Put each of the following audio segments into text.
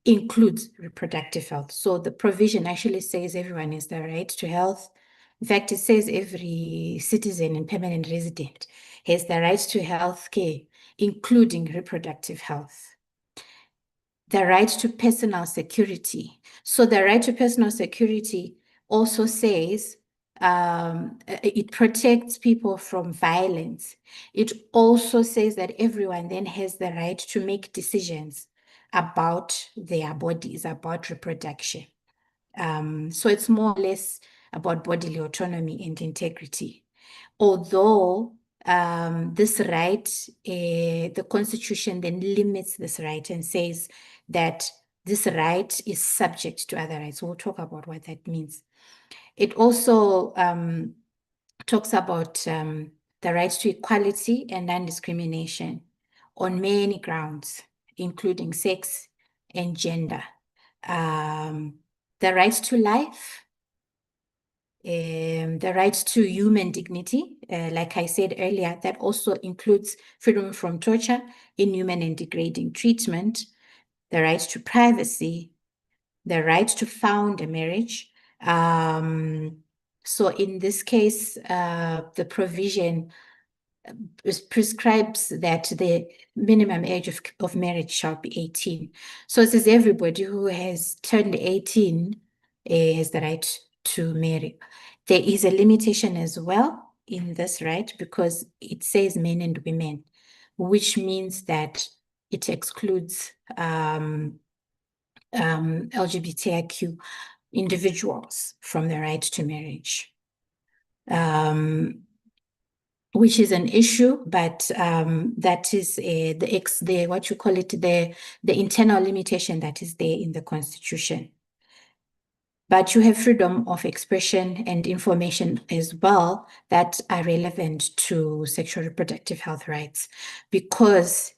includes reproductive health. So the provision actually says everyone has the right to health. In fact, it says every citizen and permanent resident has the right to health care, including reproductive health. The right to personal security. So the right to personal security also says it protects people from violence. It also says that everyone then has the right to make decisions about their bodies, about reproduction. So it's more or less about bodily autonomy and integrity. Although this right, the Constitution then limits this right and says that this right is subject to other rights. We'll talk about what that means. It also talks about the right to equality and non-discrimination on many grounds, including sex and gender. The right to life, the right to human dignity, like I said earlier, that also includes freedom from torture, inhuman and degrading treatment, the right to privacy, the right to found a marriage. So in this case, the provision prescribes that the minimum age of marriage shall be 18. So it says everybody who has turned 18 has the right to marry. There is a limitation as well in this right because it says men and women, which means that it excludes LGBTIQ individuals from the right to marriage, which is an issue, but that is the what you call it, the internal limitation that is there in the Constitution. But you have freedom of expression and information as well that are relevant to sexual reproductive health rights. Because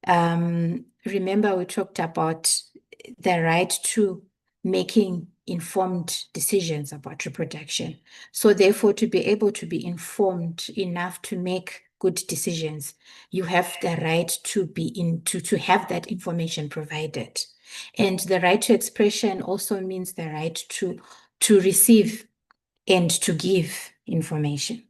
remember, we talked about the right to making informed decisions about reproduction. So therefore, to be able to be informed enough to make good decisions, you have the right to be to have that information provided. And the right to expression also means the right to receive and to give information.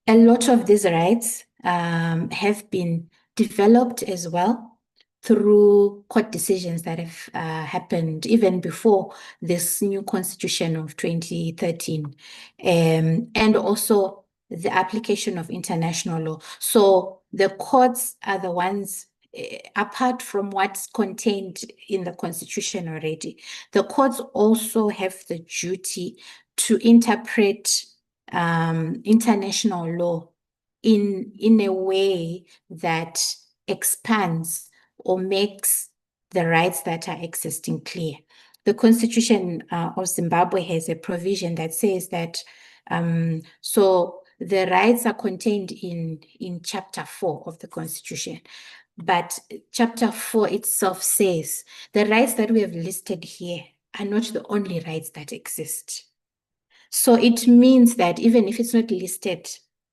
A lot of these rights have been developed as well through court decisions that have happened even before this new constitution of 2013, and also the application of international law. So the courts are the ones, apart from what's contained in the constitution already, the courts also have the duty to interpret international law in a way that expands or makes the rights that are existing clear. The Constitution of Zimbabwe has a provision that says that so the rights are contained in Chapter 4 of the Constitution. But Chapter 4 itself says the rights that we have listed here are not the only rights that exist. So it means that even if it's not listed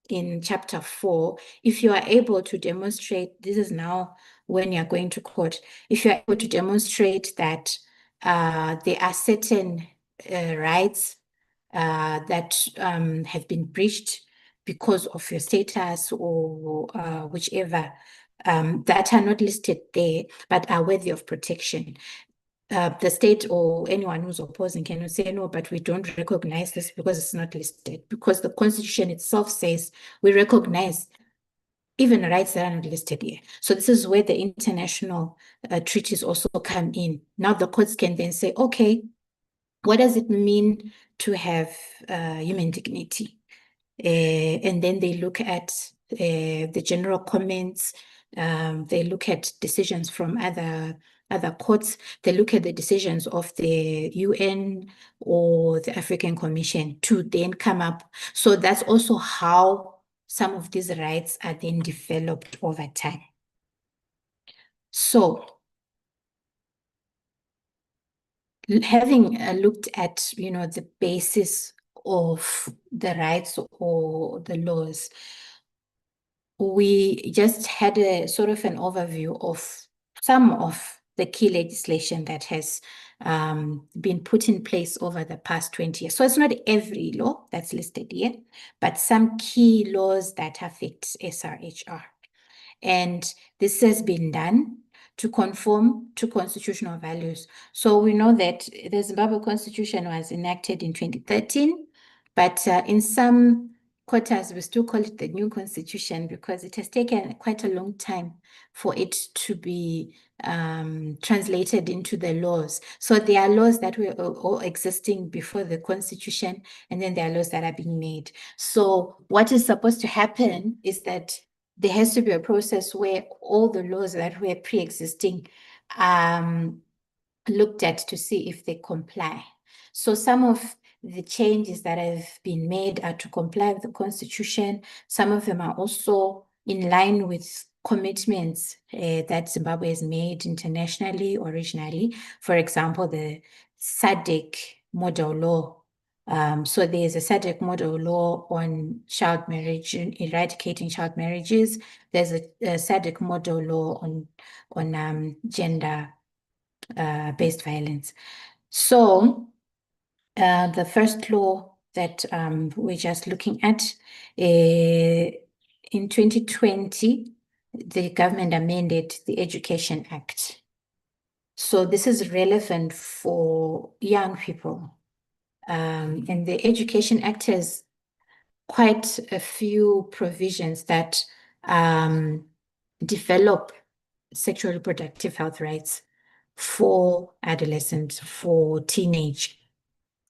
in Chapter 4, if you are able to demonstrate, this is now when you're going to court, if you're able to demonstrate that there are certain rights that have been breached because of your status or whichever, that are not listed there, but are worthy of protection. The state or anyone who's opposing cannot say, no, but we don't recognize this because it's not listed, because the Constitution itself says we recognize even rights that are not listed here. So this is where the international treaties also come in. Now the courts can then say, okay, what does it mean to have human dignity? And then they look at the general comments, they look at decisions from other courts, they look at the decisions of the UN or the African Commission to then come up. So that's also how some of these rights are then developed over time. So having looked at, the basis of the rights or the laws, we just had a sort of an overview of some of the key legislation that has been put in place over the past 20 years. So it's not every law that's listed here, but some key laws that affect SRHR. And this has been done to conform to constitutional values. So we know that the Zimbabwe Constitution was enacted in 2013, but in some quarters, we still call it the new constitution because it has taken quite a long time for it to be translated into the laws. So there are laws that were all existing before the constitution, and then there are laws that are being made. So what is supposed to happen is that there has to be a process where all the laws that were pre-existing looked at to see if they comply. So some of the changes that have been made are to comply with the Constitution. Some of them are also in line with commitments that Zimbabwe has made internationally or regionally. For example, the SADC model law. So there's a SADC model law on child marriage, eradicating child marriages. There's a SADC model law on gender-based violence. So the first law that we're just looking at, in 2020, the government amended the Education Act. So this is relevant for young people. And the Education Act has quite a few provisions that develop sexual reproductive health rights for adolescents, for teenage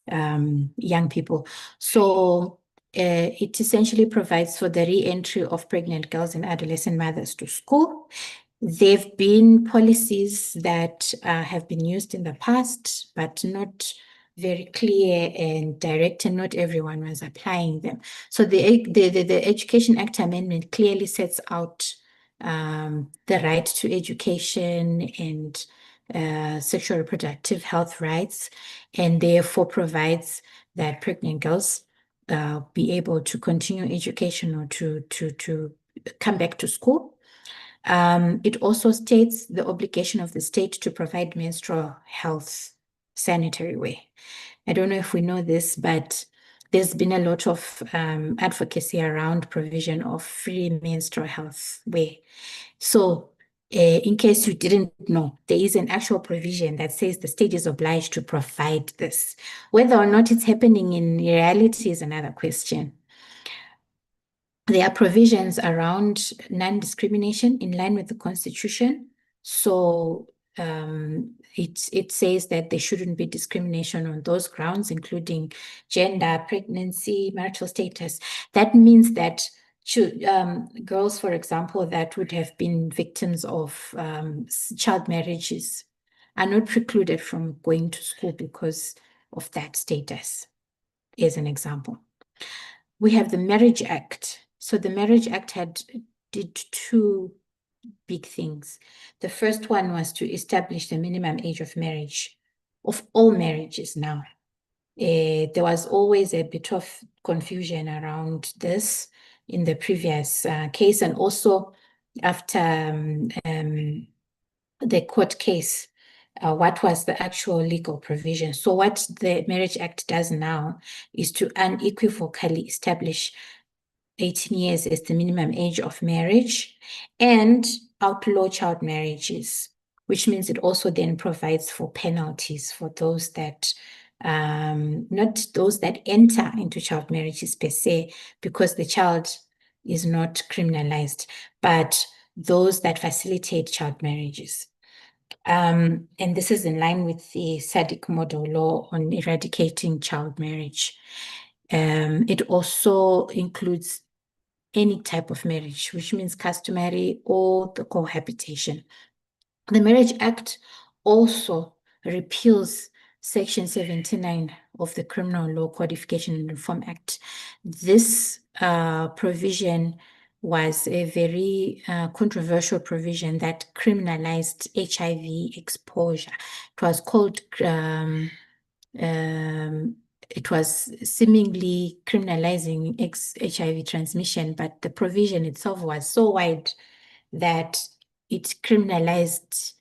young people. So it essentially provides for the re-entry of pregnant girls and adolescent mothers to school. There've been policies that have been used in the past, but not very clear and direct, and not everyone was applying them. So the Education Act amendment clearly sets out the right to education and sexual reproductive health rights, and therefore provides that pregnant girls be able to continue education or to come back to school. It also states the obligation of the state to provide menstrual health sanitary wear. I don't know if we know this, but there's been a lot of advocacy around provision of free menstrual health wear. So in case you didn't know, there is an actual provision that says the state is obliged to provide this. Whether or not it's happening in reality is another question. There are provisions around non-discrimination in line with the Constitution. So it says that there shouldn't be discrimination on those grounds, including gender, pregnancy, marital status. That means that girls, for example, that would have been victims of child marriages are not precluded from going to school because of that status, as an example. We have the Marriage Act. So the Marriage Act did two big things. The first one was to establish the minimum age of marriage, of all marriages now. There was always a bit of confusion around this in the previous case, and also after the court case, what was the actual legal provision. So what the Marriage Act does now is to unequivocally establish 18 years as the minimum age of marriage and outlaw child marriages, which means it also then provides for penalties for those that, not those that enter into child marriages per se, because the child is not criminalized, but those that facilitate child marriages. And this is in line with the SADC model law on eradicating child marriage. It also includes any type of marriage, which means customary or the cohabitation. The Marriage Act also repeals Section 79 of the Criminal Law Codification and Reform Act. This provision was a very controversial provision that criminalized HIV exposure. It was called it was seemingly criminalizing HIV transmission, but the provision itself was so wide that it criminalized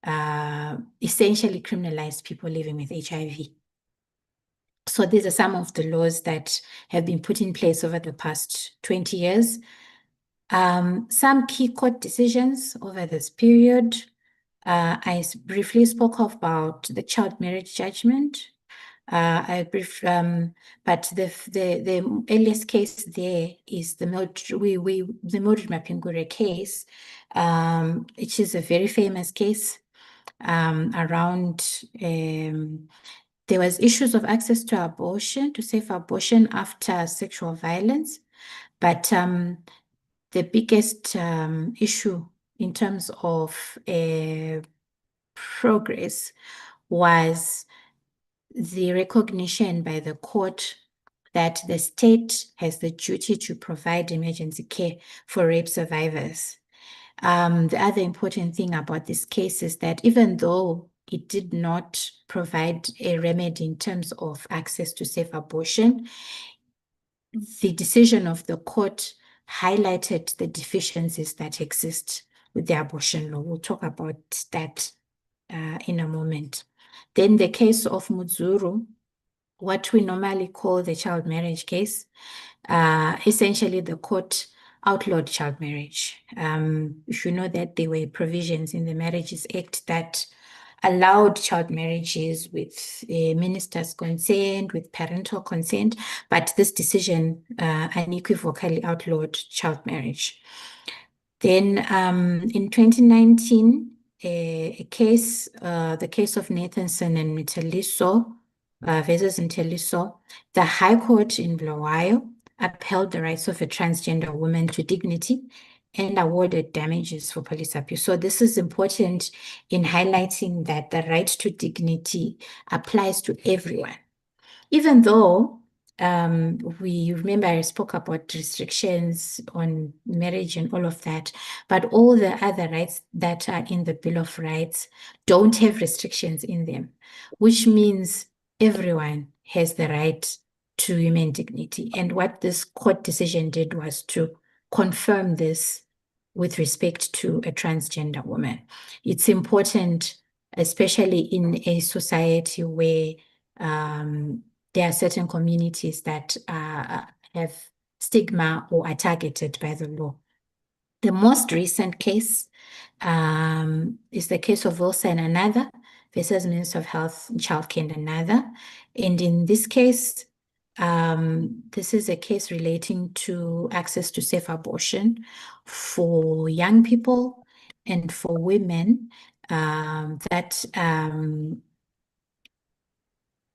essentially criminalized people living with HIV. So these are some of the laws that have been put in place over the past 20 years. Some key court decisions over this period. I briefly spoke about the child marriage judgment. But the earliest case there is the Mildred Mapingure case, which is a very famous case around there was issues of access to abortion, to safe abortion after sexual violence. But the biggest issue in terms of progress was the recognition by the court that the state has the duty to provide emergency care for rape survivors. The other important thing about this case is that even though it did not provide a remedy in terms of access to safe abortion, the decision of the court highlighted the deficiencies that exist with the abortion law. We'll talk about that in a moment. Then the case of Muzuru, what we normally call the child marriage case, essentially the court outlawed child marriage. If you know that there were provisions in the Marriages Act that allowed child marriages with a minister's consent, with parental consent, but this decision unequivocally outlawed child marriage. Then in 2019, the case of Nathanson and Mteliso versus Mteliso, the High Court in Bulawayo upheld the rights of a transgender woman to dignity and awarded damages for police abuse. So this is important in highlighting that the right to dignity applies to everyone. Even though we remember I spoke about restrictions on marriage and all of that, but all the other rights that are in the Bill of Rights don't have restrictions in them, which means everyone has the right to human dignity. And what this court decision did was to confirm this with respect to a transgender woman. It's important, especially in a society where there are certain communities that have stigma or are targeted by the law. The most recent case is the case of Wilson and another versus Minister of Health and Childcare and another. And in this case, this is a case relating to access to safe abortion for young people and for women that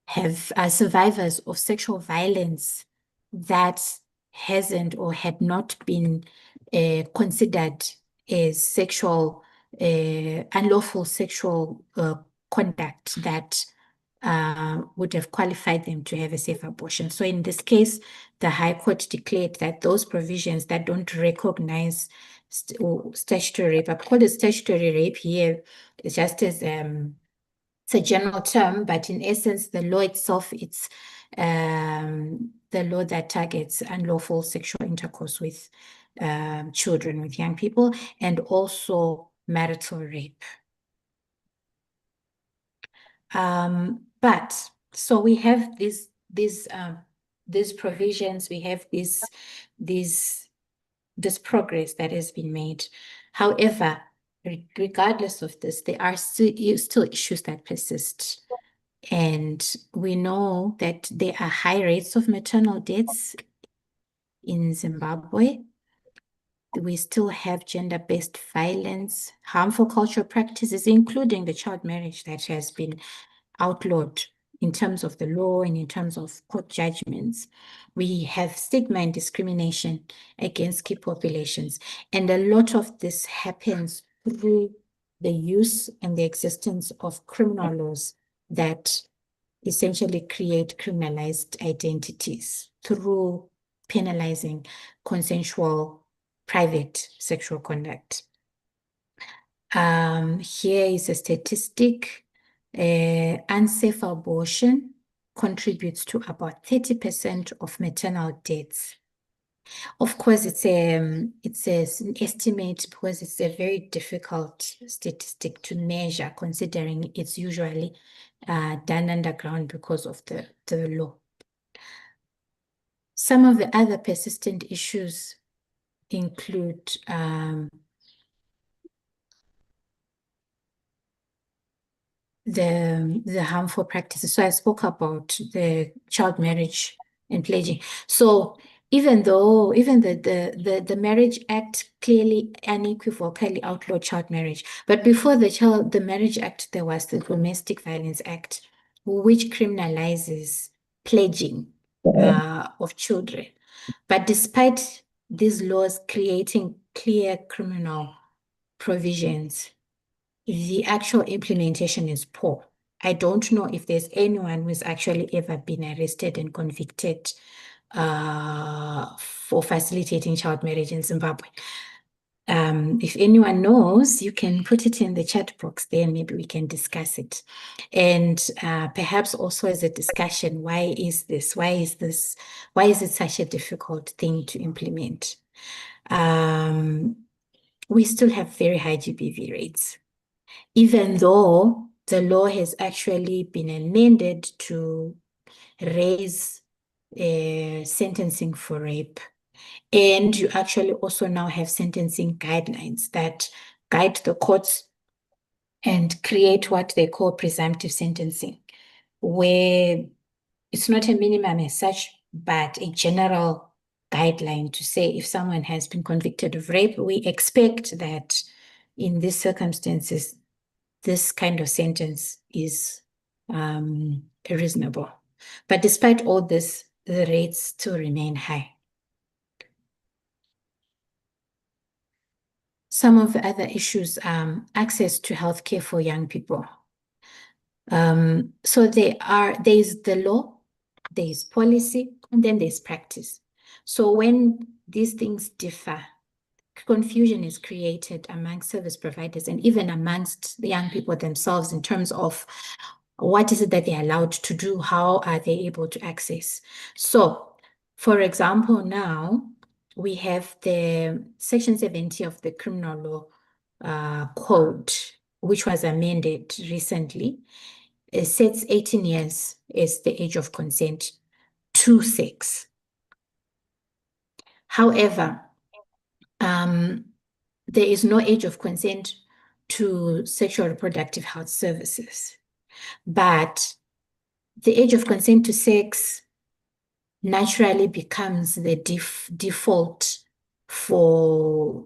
have survivors of sexual violence that hasn't or had not been considered as sexual, unlawful sexual conduct that would have qualified them to have a safe abortion. So in this case, the High Court declared that those provisions that don't recognize statutory rape, I call it statutory rape here, it's just as it's a general term, but in essence, the law itself, it's the law that targets unlawful sexual intercourse with children, with young people, and also marital rape. But so we have these provisions, we have this progress that has been made. However, regardless of this, there are still issues that persist. And we know that there are high rates of maternal deaths in Zimbabwe. We still have gender-based violence, harmful cultural practices, including the child marriage that has been outlawed in terms of the law and in terms of court judgments. We have stigma and discrimination against key populations. And a lot of this happens through the use and the existence of criminal laws that essentially create criminalized identities through penalizing consensual private sexual conduct. Here is a statistic. Unsafe abortion contributes to about 30% of maternal deaths Of course, it's an estimate because it's a very difficult statistic to measure, considering it's usually done underground because of the law. Some of the other persistent issues include the harmful practices. So I spoke about the child marriage and pledging. So even the Marriage Act clearly unequivocally outlawed child marriage, but before the Marriage Act, there was the Domestic Violence Act, which criminalizes pledging of children. But despite these laws creating clear criminal provisions, the actual implementation is poor. I don't know if there's anyone who's actually ever been arrested and convicted for facilitating child marriage in Zimbabwe. If anyone knows, you can put it in the chat box there, and maybe we can discuss it. And perhaps also as a discussion, why is this? Why is it such a difficult thing to implement? We still have very high GBV rates, even though the law has actually been amended to raise sentencing for rape. And you actually also now have sentencing guidelines that guide the courts and create what they call presumptive sentencing, where it's not a minimum as such, but a general guideline to say if someone has been convicted of rape, we expect that in these circumstances, this kind of sentence is reasonable. But despite all this, the rates still remain high. Some of the other issues, access to healthcare for young people. So there's the law, there's policy, and then there's practice. So when these things differ, confusion is created amongst service providers and even amongst the young people themselves in terms of what is it that they're allowed to do? How are they able to access? So, for example, now we have the Section 70 of the Criminal Law Code, which was amended recently. It sets 18 years as the age of consent to sex. However, there is no age of consent to sexual reproductive health services. But the age of consent to sex naturally becomes the default for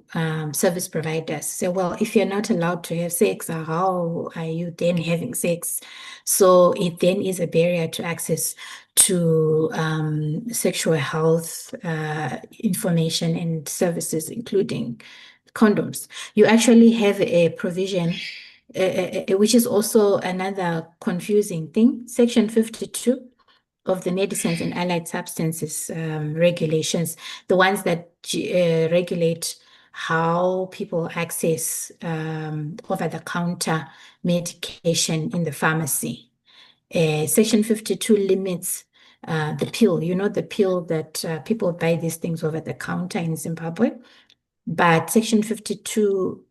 service providers. So, well, if you're not allowed to have sex, how are you then having sex? So it then is a barrier to access to sexual health information and services, including condoms. You actually have a provision, which is also another confusing thing. Section 52 of the Medicines and Allied Substances regulations, the ones that regulate how people access over-the-counter medication in the pharmacy. Section 52 limits the pill, the pill that people buy these things over the counter in Zimbabwe. But Section 52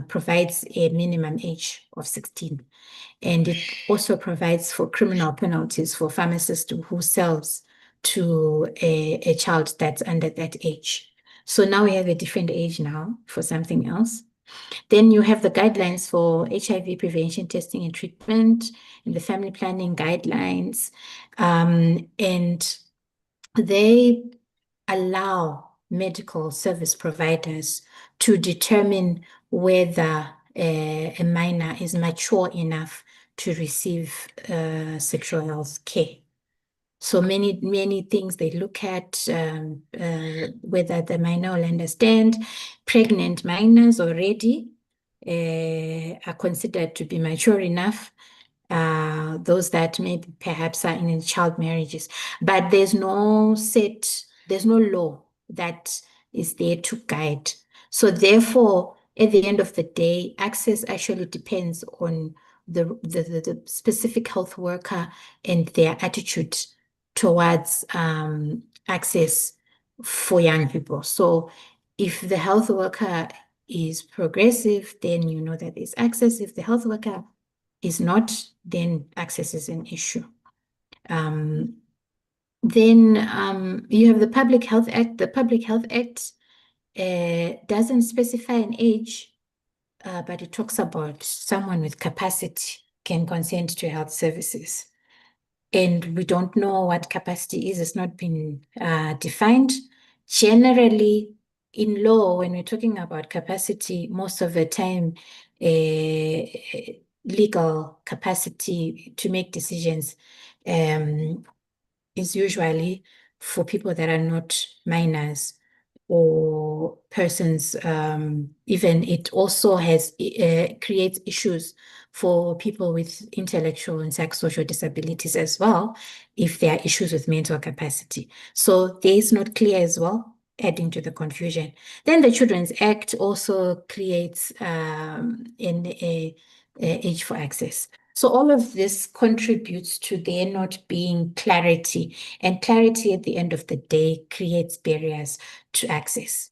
provides a minimum age of 16. And it also provides for criminal penalties for pharmacists who sells to a child that's under that age. So now we have a different age now for something else. Then you have the guidelines for HIV prevention, testing, and treatment, and the family planning guidelines. And they allow medical service providers to determine whether a minor is mature enough to receive sexual health care. So many things they look at, whether the minor will understand. Pregnant minors already are considered to be mature enough. Those that maybe perhaps are in child marriages, but there's no law that is there to guide. So therefore, at the end of the day, access actually depends on the specific health worker and their attitude towards access for young people. So if the health worker is progressive, then you know that there's access. If the health worker is not, then access is an issue. Then you have the Public Health Act. The Public Health Act doesn't specify an age, but it talks about someone with capacity can consent to health services. And we don't know what capacity is. It's not been defined. Generally, in law, when we're talking about capacity, most of the time, legal capacity to make decisions is usually for people that are not minors or persons. Even it also has creates issues for people with intellectual and psychosocial disabilities as well, if there are issues with mental capacity. So there is not clear as well, adding to the confusion. Then the Children's Act also creates an age for access. So all of this contributes to there not being clarity, and clarity at the end of the day creates barriers to access.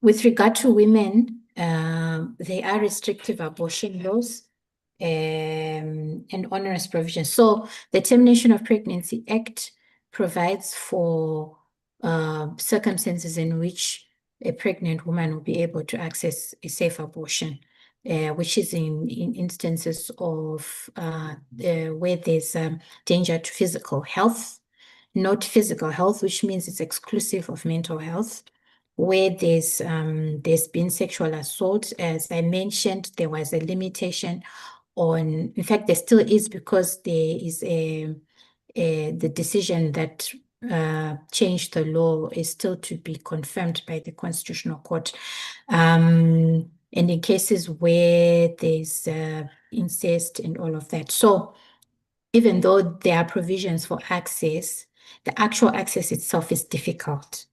With regard to women, there are restrictive abortion laws and onerous provisions. So the Termination of Pregnancy Act provides for circumstances in which a pregnant woman will be able to access a safe abortion, which is in instances of where there's danger to physical health, not physical health, which means it's exclusive of mental health, where there's been sexual assault. As I mentioned, there was a limitation on, in fact, there still is, because there is the decision that changed the law is still to be confirmed by the Constitutional Court. And in cases where there's incest and all of that. So even though there are provisions for access, the actual access itself is difficult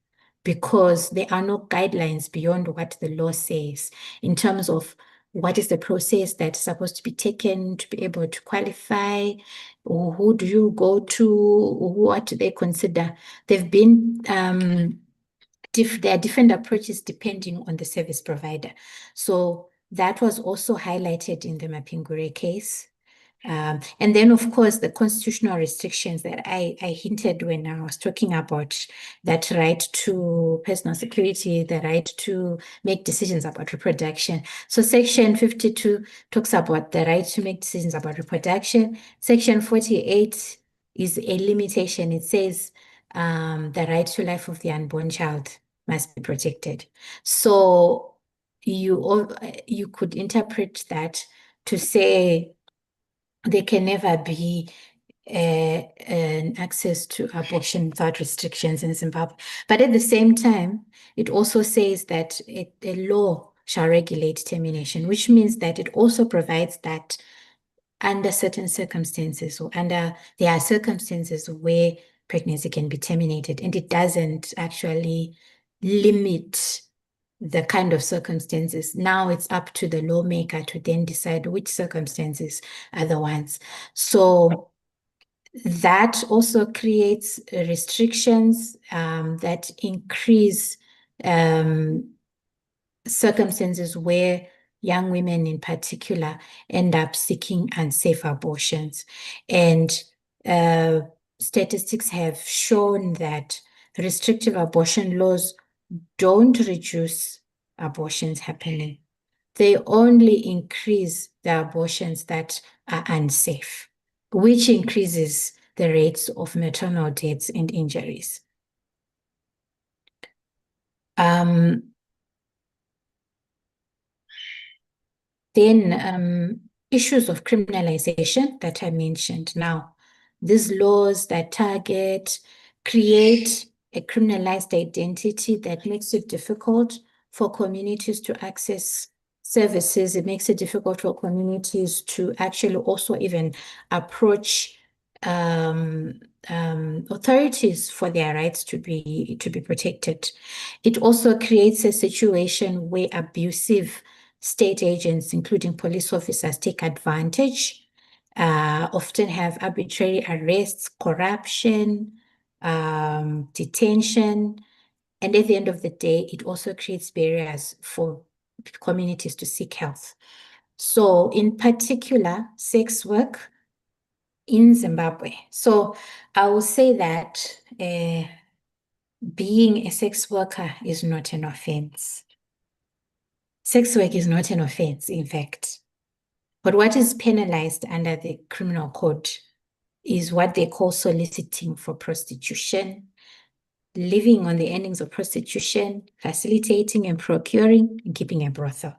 because there are no guidelines beyond what the law says in terms of what is the process that's supposed to be taken to be able to qualify, or who do you go to, or what do they consider. They've been there are different approaches depending on the service provider. So that was also highlighted in the Mapingure case. And then, of course, the constitutional restrictions that I hinted when I was talking about that right to personal security, the right to make decisions about reproduction. So Section 52 talks about the right to make decisions about reproduction. Section 48 is a limitation. It says the right to life of the unborn child must be protected. So you could interpret that to say there can never be an access to abortion without restrictions in Zimbabwe. But at the same time, it also says that a law shall regulate termination, which means that it also provides that under certain circumstances, or there are circumstances where pregnancy can be terminated, and it doesn't actually limit the kind of circumstances. Now it's up to the lawmaker to then decide which circumstances are the ones. So that also creates restrictions that increase circumstances where young women in particular end up seeking unsafe abortions. And statistics have shown that restrictive abortion laws don't reduce abortions happening. They only increase the abortions that are unsafe, which increases the rates of maternal deaths and injuries. Then issues of criminalization that I mentioned. Now, these laws that create a criminalized identity that makes it difficult for communities to access services. It makes it difficult for communities to actually also even approach authorities for their rights to be protected. It also creates a situation where abusive state agents, including police officers, take advantage, often have arbitrary arrests, corruption, detention. And at the end of the day, it also creates barriers for communities to seek health. So in particular, sex work in Zimbabwe. So I will say that being a sex worker is not an offense. Sex work is not an offense, in fact. But what is penalized under the criminal code is what they call soliciting for prostitution, living on the earnings of prostitution, facilitating and procuring, and keeping a brothel.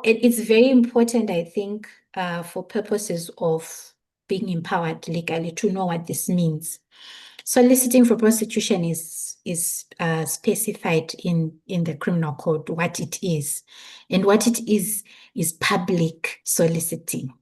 It's very important, I think, for purposes of being empowered legally to know what this means. Soliciting for prostitution is specified in the criminal code, what it is. And what it is public soliciting.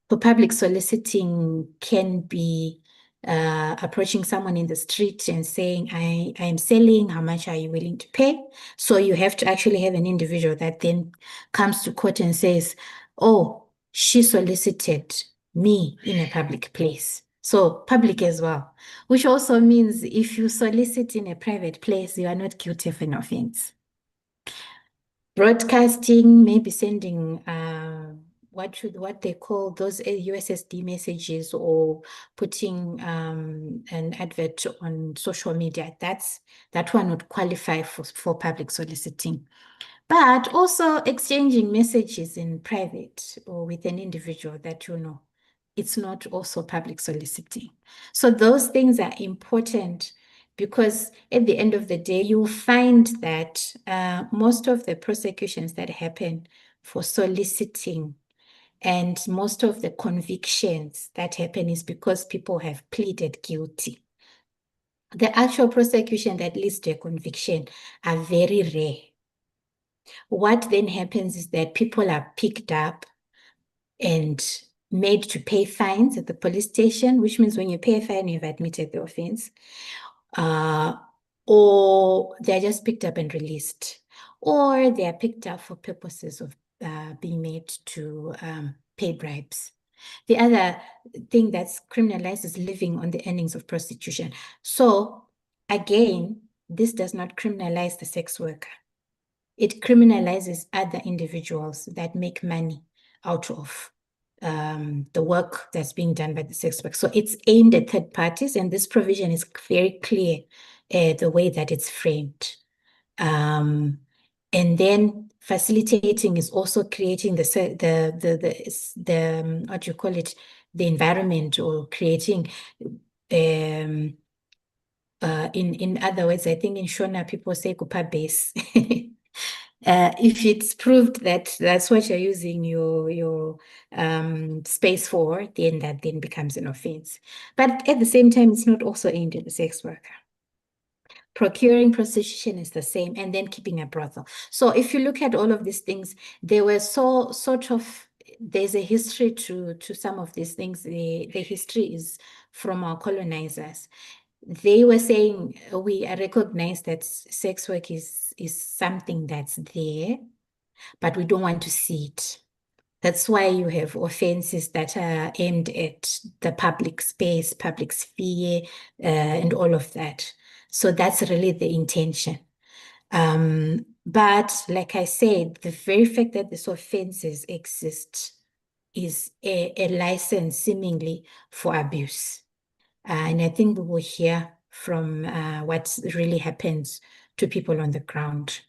So public soliciting can be approaching someone in the street and saying, I am selling, how much are you willing to pay? So you have to actually have an individual that then comes to court and says, oh, she solicited me in a public place. So public as well, which also means if you solicit in a private place, you are not guilty of an offense. Broadcasting, maybe sending what they call those USSD messages or putting an advert on social media. That one would qualify for public soliciting. But also exchanging messages in private or with an individual that you know, it's not also public soliciting. So those things are important because at the end of the day, you'll find that most of the prosecutions that happen for soliciting and most of the convictions that happen is because people have pleaded guilty. The actual prosecution that leads to a conviction are very rare. What then happens is that people are picked up and made to pay fines at the police station, which means when you pay a fine, you've admitted the offense, or they're just picked up and released, or they are picked up for purposes of being made to pay bribes. The other thing that's criminalized is living on the earnings of prostitution. So again, this does not criminalize the sex worker. It criminalizes other individuals that make money out of the work that's being done by the sex worker. So it's aimed at third parties, and this provision is very clear the way that it's framed. And then facilitating is also creating the what do you call it, the environment, or creating in other words, I think in Shona people say kupa base. If it's proved that that's what you're using your space for, then that then becomes an offense. But at the same time, it's not also aimed at the sex worker. Procuring prostitution is the same, and then keeping a brothel. So if you look at all of these things, they were there's a history to some of these things. The history is from our colonizers. They were saying we recognize that sex work is something that's there, but we don't want to see it. That's why you have offenses that are aimed at the public space, public sphere, and all of that. So that's really the intention. But like I said, the very fact that these offenses exist is a license seemingly for abuse. And I think we will hear from what really happens to people on the ground.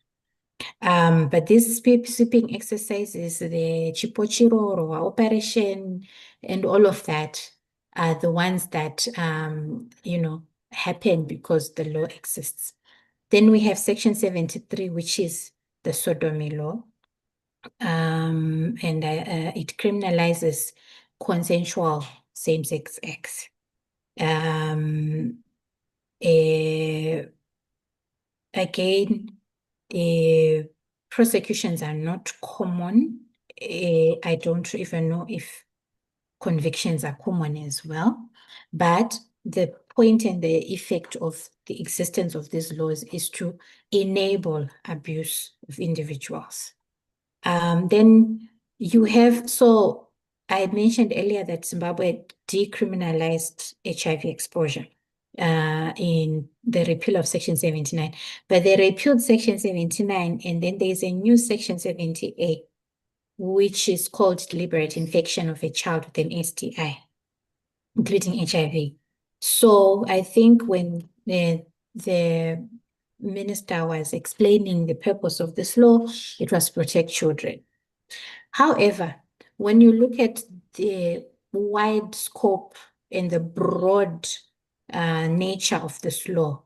But this sweeping exercises, the Chipochiroro operation, and all of that are the ones that, happen because the law exists. Then we have Section 73, which is the sodomy law. And it criminalizes consensual same-sex acts. Again, the prosecutions are not common. I don't even know if convictions are common as well. But the point and the effect of the existence of these laws is to enable abuse of individuals. Then you have, so I mentioned earlier that Zimbabwe decriminalized HIV exposure in the repeal of Section 79. But they repealed Section 79, and then there's a new Section 78, which is called deliberate infection of a child with an STI, including HIV. So I think when the minister was explaining the purpose of this law, it was to protect children. However, when you look at the wide scope and the broad nature of this law,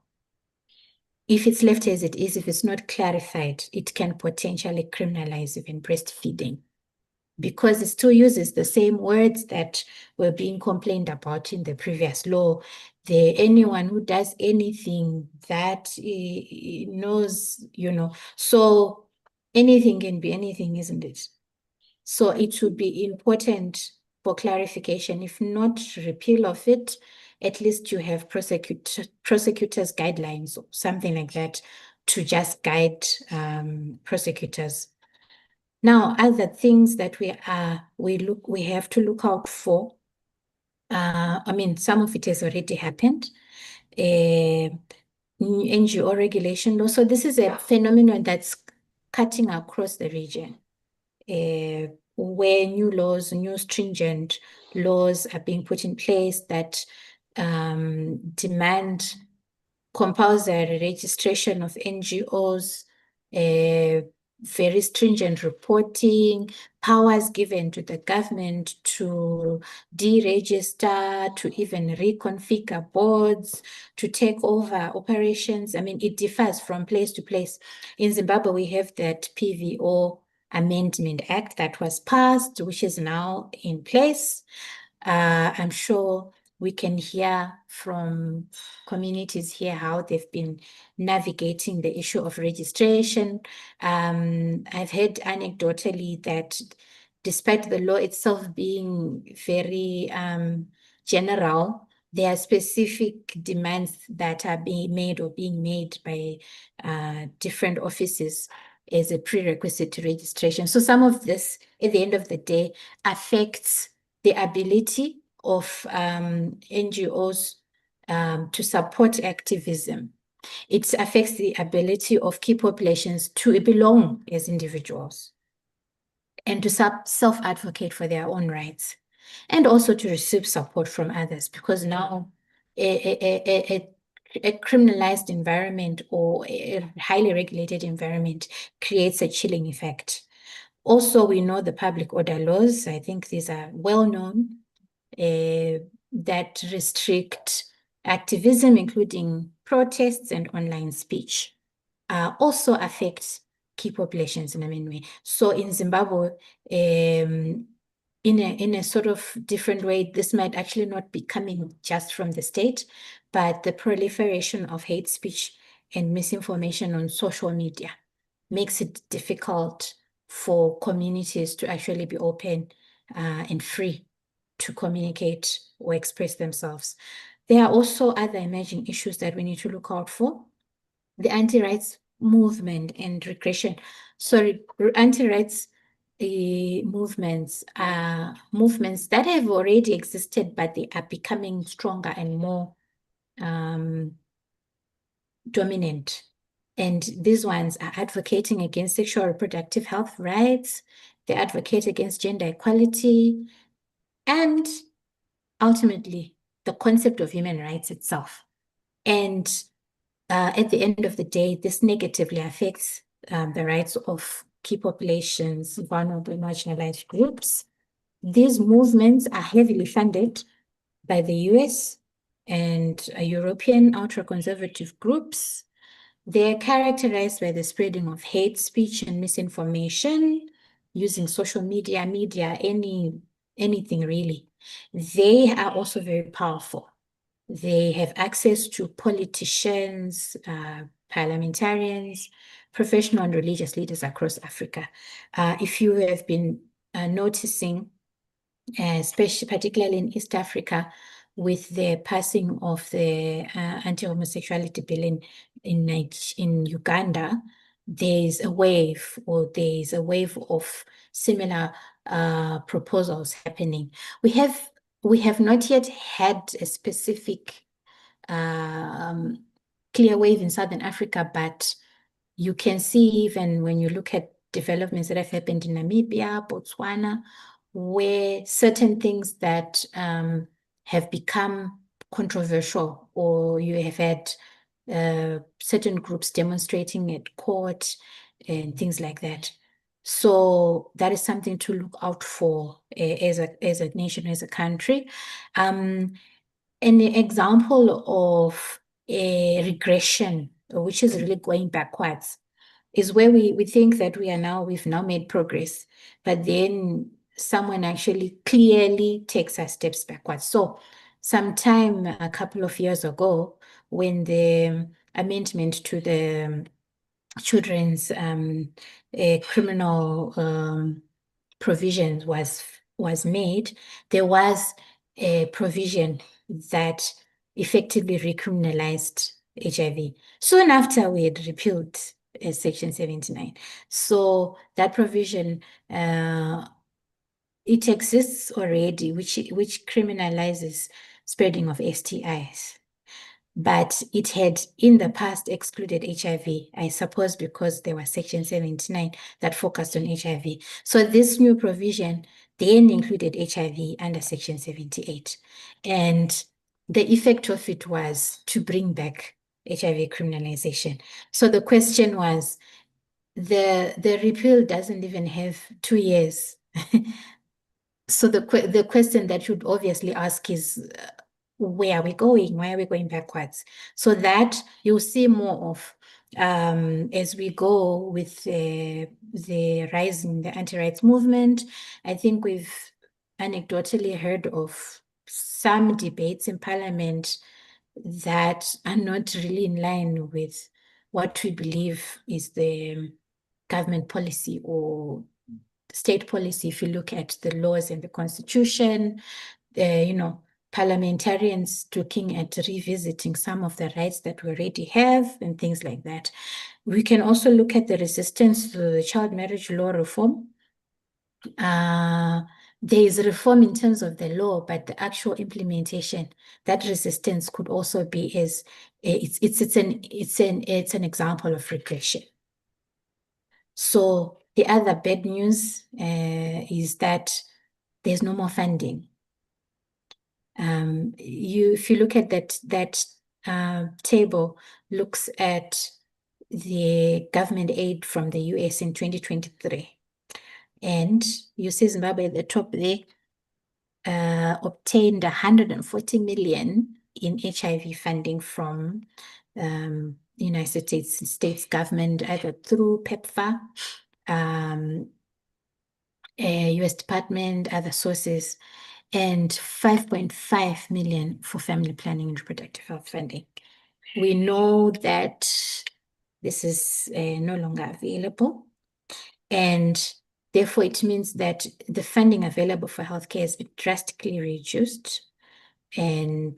if it's left as it is, if it's not clarified, it can potentially criminalize even breastfeeding, because it still uses the same words that were being complained about in the previous law. Anyone who does anything that knows, so anything can be anything, isn't it? So it would be important for clarification, if not repeal of it, at least you have prosecutors' guidelines or something like that to just guide prosecutors. Now, other things that we have to look out for. I mean, some of it has already happened. NGO regulation law. So this is a phenomenon that's cutting across the region, where new stringent laws are being put in place that demand compulsory registration of NGOs, very stringent reporting, powers given to the government to deregister, to even reconfigure boards, to take over operations. I mean, it differs from place to place. In Zimbabwe, we have that PVO Amendment Act that was passed, which is now in place. I'm sure we can hear from communities here how they've been navigating the issue of registration. I've heard anecdotally that despite the law itself being very general, there are specific demands that are being made by different offices as a prerequisite to registration. So some of this, at the end of the day, affects the ability of NGOs to support activism. It affects the ability of key populations to belong as individuals and to self-advocate for their own rights, and also to receive support from others, because now a criminalized environment or a highly regulated environment creates a chilling effect. Also, we know the public order laws. I think these are well known, that restrict activism, including protests and online speech, also affects key populations in a main way. So in Zimbabwe, in a sort of different way, this might actually not be coming just from the state, but the proliferation of hate speech and misinformation on social media makes it difficult for communities to actually be open and free to communicate or express themselves. There are also other emerging issues that we need to look out for. The anti-rights movement and regression. Sorry, anti-rights movements are movements that have already existed, but they are becoming stronger and more dominant. And these ones are advocating against sexual reproductive health rights. They advocate against gender equality, and ultimately the concept of human rights itself. And at the end of the day, this negatively affects the rights of key populations, vulnerable, marginalized groups. These movements are heavily funded by the US and European ultra-conservative groups. They're characterized by the spreading of hate speech and misinformation using social media, anything really. They are also very powerful. They have access to politicians, parliamentarians, professional and religious leaders across Africa. If you have been noticing, especially particularly in East Africa, with the passing of the anti-homosexuality bill in Uganda, there's a wave of similar proposals happening. We have not yet had a specific clear wave in Southern Africa, but you can see even when you look at developments that have happened in Namibia, Botswana, where certain things that have become controversial, or you have had certain groups demonstrating at court and things like that. So that is something to look out for as a nation, as a country. An example of a regression, which is really going backwards, is where we think that we've now made progress, but then someone actually clearly takes us steps backwards. So sometime a couple of years ago, when the amendment to the children's criminal provisions was made, there was a provision that effectively recriminalized HIV. Soon after, we had repealed Section 79. So that provision, it exists already, which criminalizes spreading of STIs. But it had in the past excluded HIV, I suppose because there was Section 79 that focused on HIV. So this new provision then included HIV under Section 78. And the effect of it was to bring back HIV criminalization. So the question was, the repeal doesn't even have 2 years. So the question that you'd obviously ask is, where are we going? Why are we going backwards? So that you'll see more of as we go with the rise in the anti-rights movement. I think we've anecdotally heard of some debates in Parliament that are not really in line with what we believe is the government policy or state policy. If you look at the laws and the constitution, parliamentarians looking at revisiting some of the rights that we already have and things like that. We can also look at the resistance to the child marriage law reform. There is a reform in terms of the law, but the actual implementation, that resistance could also be it's an example of regression. So the other bad news is that there's no more funding. If you look at that table, looks at the government aid from the US in 2023. And you see Zimbabwe at the top there obtained 140 million in HIV funding from United States government, either through PEPFAR, US Department, other sources, and 5.5 million for family planning and reproductive health funding. We know that this is no longer available, and therefore it means that the funding available for healthcare has been drastically reduced. And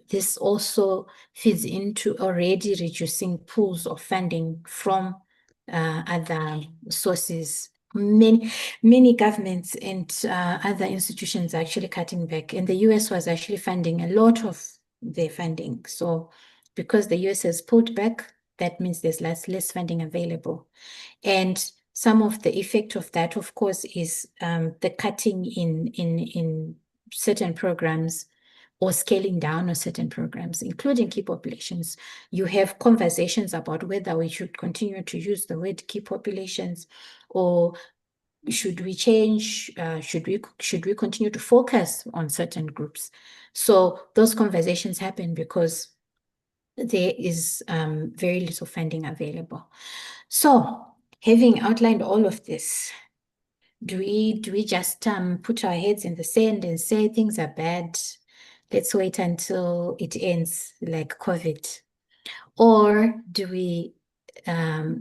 this also feeds into already reducing pools of funding from other sources. Many governments and other institutions are actually cutting back, and the US was actually funding a lot of their funding. So because the US has pulled back, that means there's less funding available. And some of the effect of that, of course, is the cutting in certain programs or scaling down on certain programs, including key populations. You have conversations about whether we should continue to use the word key populations, or should we change? Should we continue to focus on certain groups? So those conversations happen because there is very little funding available. So having outlined all of this, do we just put our heads in the sand and say things are bad? Let's wait until it ends, like COVID. Or do we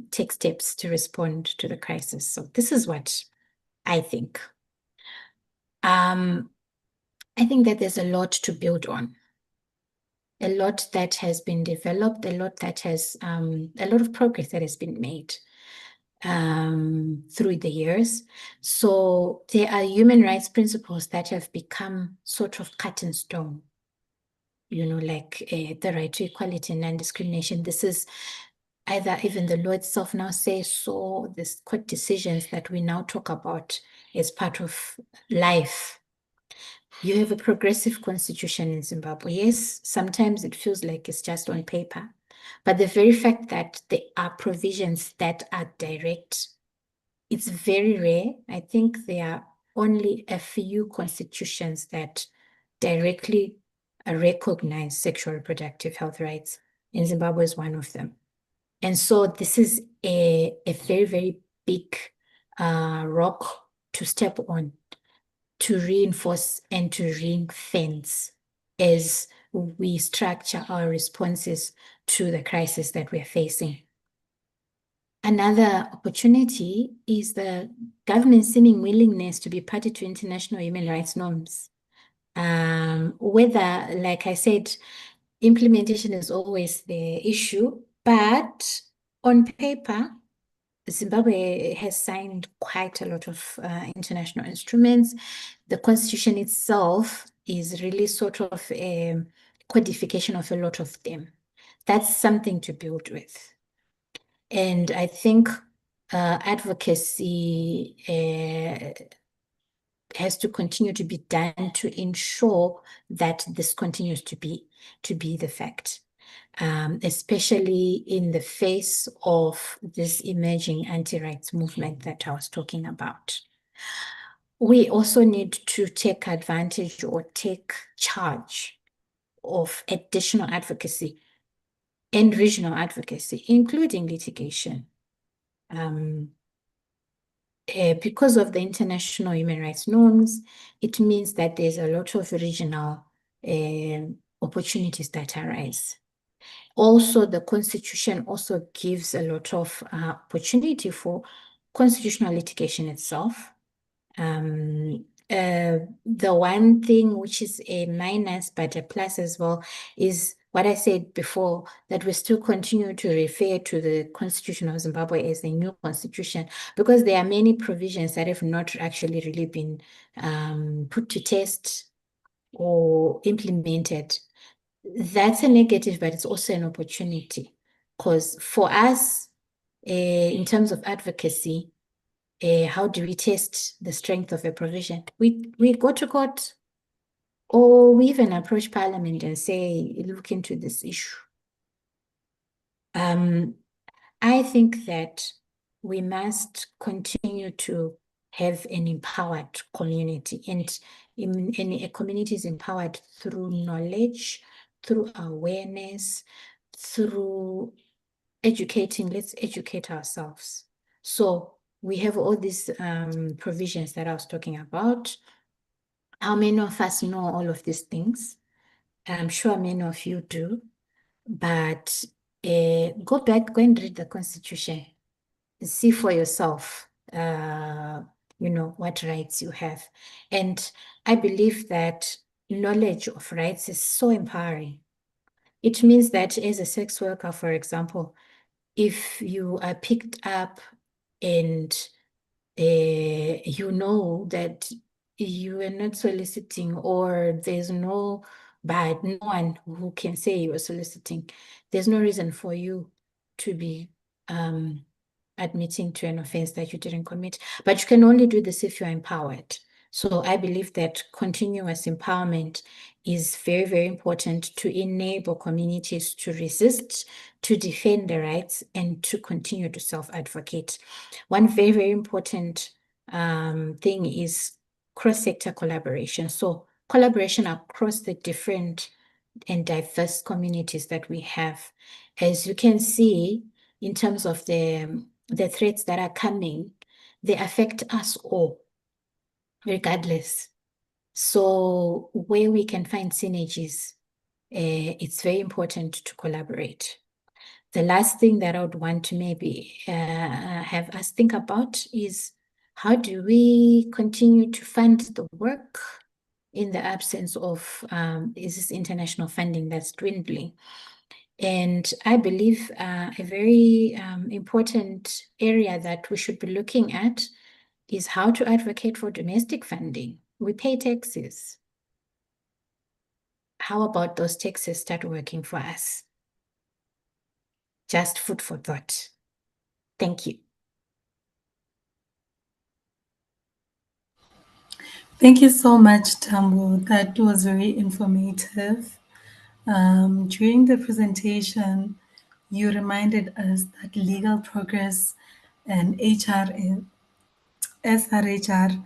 take steps to respond to the crisis? So this is what I think. I think that there's a lot to build on. A lot that has been developed, a lot that has a lot of progress that has been made. through the years. So there are human rights principles that have become sort of cut in stone, like the right to equality and non-discrimination. This is either even the law itself now says so, this court decisions that we now talk about as part of life. You have a progressive constitution in Zimbabwe. Yes, sometimes it feels like it's just on paper, but the very fact that there are provisions that are direct, it's very rare. I think there are only a few constitutions that directly recognize sexual reproductive health rights, and Zimbabwe is one of them. And so this is a very, very big rock to step on, to reinforce and to ring fence as we structure our responses to the crisis that we're facing. Another opportunity is the government's seeming willingness to be party to international human rights norms. Whether, like I said, implementation is always the issue, but on paper, Zimbabwe has signed quite a lot of international instruments. The constitution itself is really sort of a codification of a lot of them. That's something to build with. And I think advocacy has to continue to be done to ensure that this continues to be the fact, especially in the face of this emerging anti-rights movement that I was talking about. We also need to take advantage or take charge of additional advocacy and regional advocacy, including litigation. Because of the international human rights norms, it means that there's a lot of regional opportunities that arise. Also, the Constitution also gives a lot of opportunity for constitutional litigation itself. The one thing which is a minus but a plus as well is what I said before, that we still continue to refer to the Constitution of Zimbabwe as a new constitution, because there are many provisions that have not actually really been put to test or implemented. That's a negative, but it's also an opportunity, because for us, in terms of advocacy, how do we test the strength of a provision? We go to court, or we even approach Parliament and say, look into this issue. I think that we must continue to have an empowered community, and a community is empowered through knowledge, through awareness, through educating. Let's educate ourselves. So we have all these provisions that I was talking about. How many of us know all of these things? I'm sure many of you do, but go back, go and read the Constitution. See for yourself, what rights you have. And I believe that knowledge of rights is so empowering. It means that as a sex worker, for example, if you are picked up and you know that you are not soliciting, or there's no one who can say you are soliciting, there's no reason for you to be admitting to an offense that you didn't commit. But you can only do this if you're empowered. So I believe that continuous empowerment is very, very important to enable communities to resist, to defend their rights, and to continue to self-advocate. One very, very important thing is cross-sector collaboration. So collaboration across the different and diverse communities that we have. As you can see, in terms of the threats that are coming, they affect us all, regardless. So where we can find synergies, it's very important to collaborate. The last thing that I would want to maybe have us think about is, how do we continue to fund the work in the absence of this international funding that's dwindling? And I believe a very important area that we should be looking at is how to advocate for domestic funding. We pay taxes. How about those taxes start working for us? Just food for thought. Thank you. Thank you so much, Tambo. That was very informative. During the presentation, you reminded us that legal progress and SRHR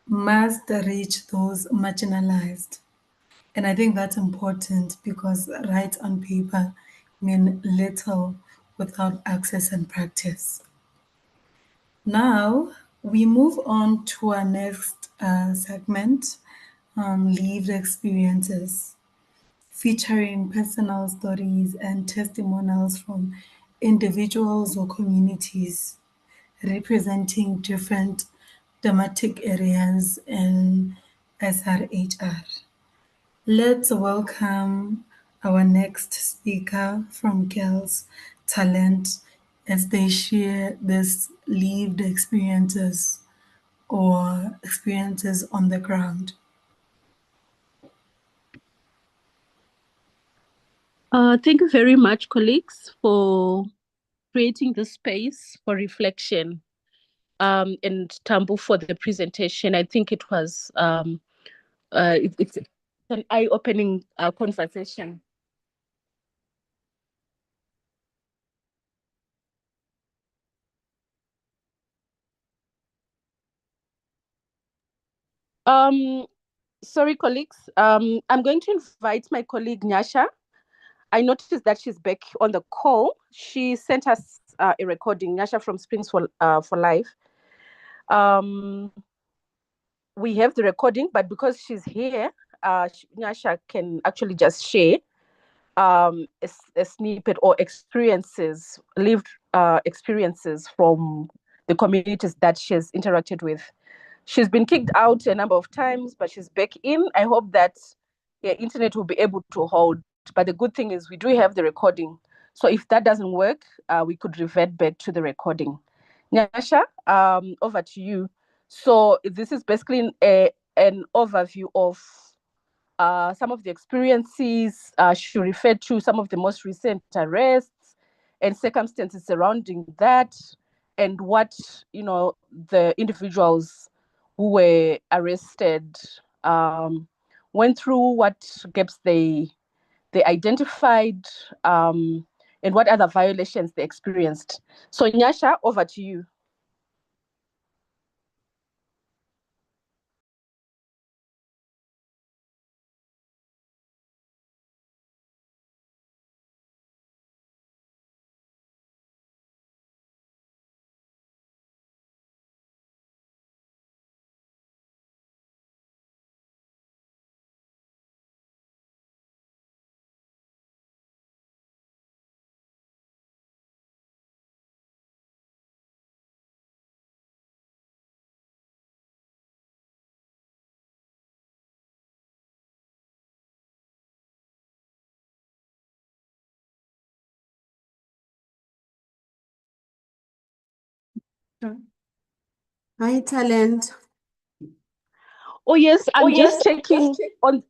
must reach those marginalized. And I think that's important because rights on paper mean little without access and practice. Now, we move on to our next segment, lived experiences, featuring personal stories and testimonials from individuals or communities representing different thematic areas in SRHR. Let's welcome our next speaker from Girls Talent as they share these lived experiences or experiences on the ground. Thank you very much, colleagues, for creating this space for reflection, and Tambu for the presentation. I think it was it's an eye-opening conversation. Sorry, colleagues. I'm going to invite my colleague Nyasha. I noticed that she's back on the call. She sent us a recording, Nyasha from Springs for Life. We have the recording, but because she's here, Nyasha can actually just share a snippet or experiences, lived experiences from the communities that she's interacted with. She's been kicked out a number of times, but she's back in. I hope that the internet will be able to hold. But the good thing is we do have the recording. So if that doesn't work, we could revert back to the recording. Nyasha, over to you. So this is basically an overview of some of the experiences. She referred to some of the most recent arrests and circumstances surrounding that, and what the individuals who were arrested went through, what gaps they identified, and what other violations they experienced. So Nyasha, over to you. Hi, Talent. Oh yes, I'm just checking on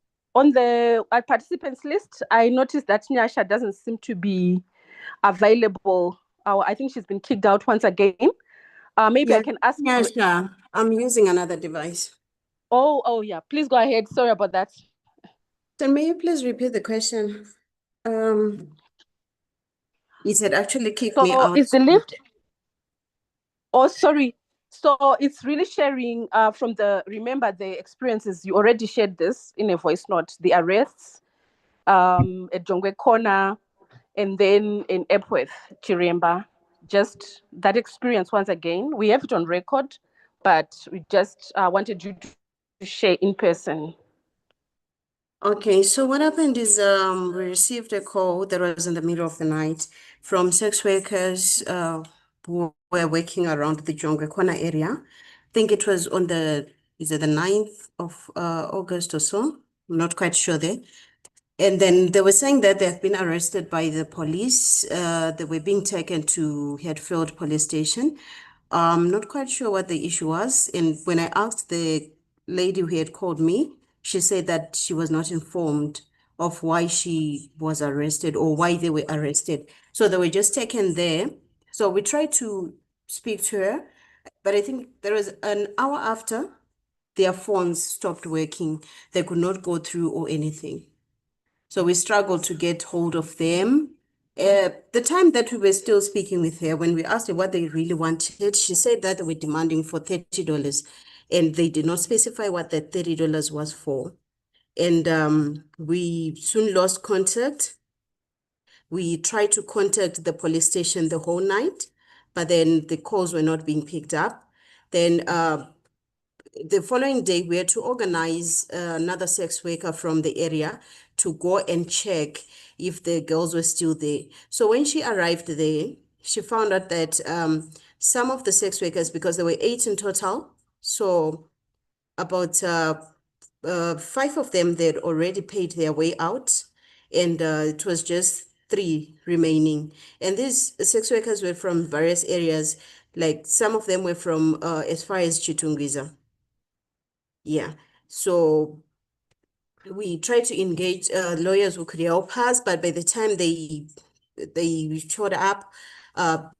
the participants list. I noticed that Nyasha doesn't seem to be available. I think she's been kicked out once again. Maybe I can ask. Nyasha, I'm using another device. Oh yeah. Please go ahead. Sorry about that. So may you please repeat the question? You said actually kicked me out. Is the lift? Oh, sorry. So it's really sharing from remember the experiences. You already shared this in a voice note, the arrests at Jongwe Corner, and then in Epworth, Chiremba. Just that experience once again. We have it on record, but we just wanted you to share in person. Okay, so what happened is we received a call that was in the middle of the night from sex workers who were working around the Jongwe Corner area. I think it was on is it the 9th of August or so? I'm not quite sure there. And then they were saying that they have been arrested by the police. They were being taken to Hatfield police station. I'm not quite sure what the issue was. And when I asked the lady who had called me, she said that she was not informed of why she was arrested or why they were arrested. So they were just taken there. So we tried to speak to her, but I think there was an hour after their phones stopped working. They could not go through or anything. So we struggled to get hold of them. The time that we were still speaking with her, when we asked her what they really wanted, she said that they were demanding for $30, and they did not specify what that $30 was for. And we soon lost contact. We tried to contact the police station the whole night, but then the calls were not being picked up. Then the following day, we had to organize another sex worker from the area to go and check if the girls were still there. So when she arrived there, she found out that some of the sex workers, because there were 8 in total, so about 5 of them, they'd already paid their way out, and it was just 3 remaining. And these sex workers were from various areas, like some of them were from as far as Chitungwiza. Yeah. So we tried to engage lawyers who could help us, but by the time they showed up,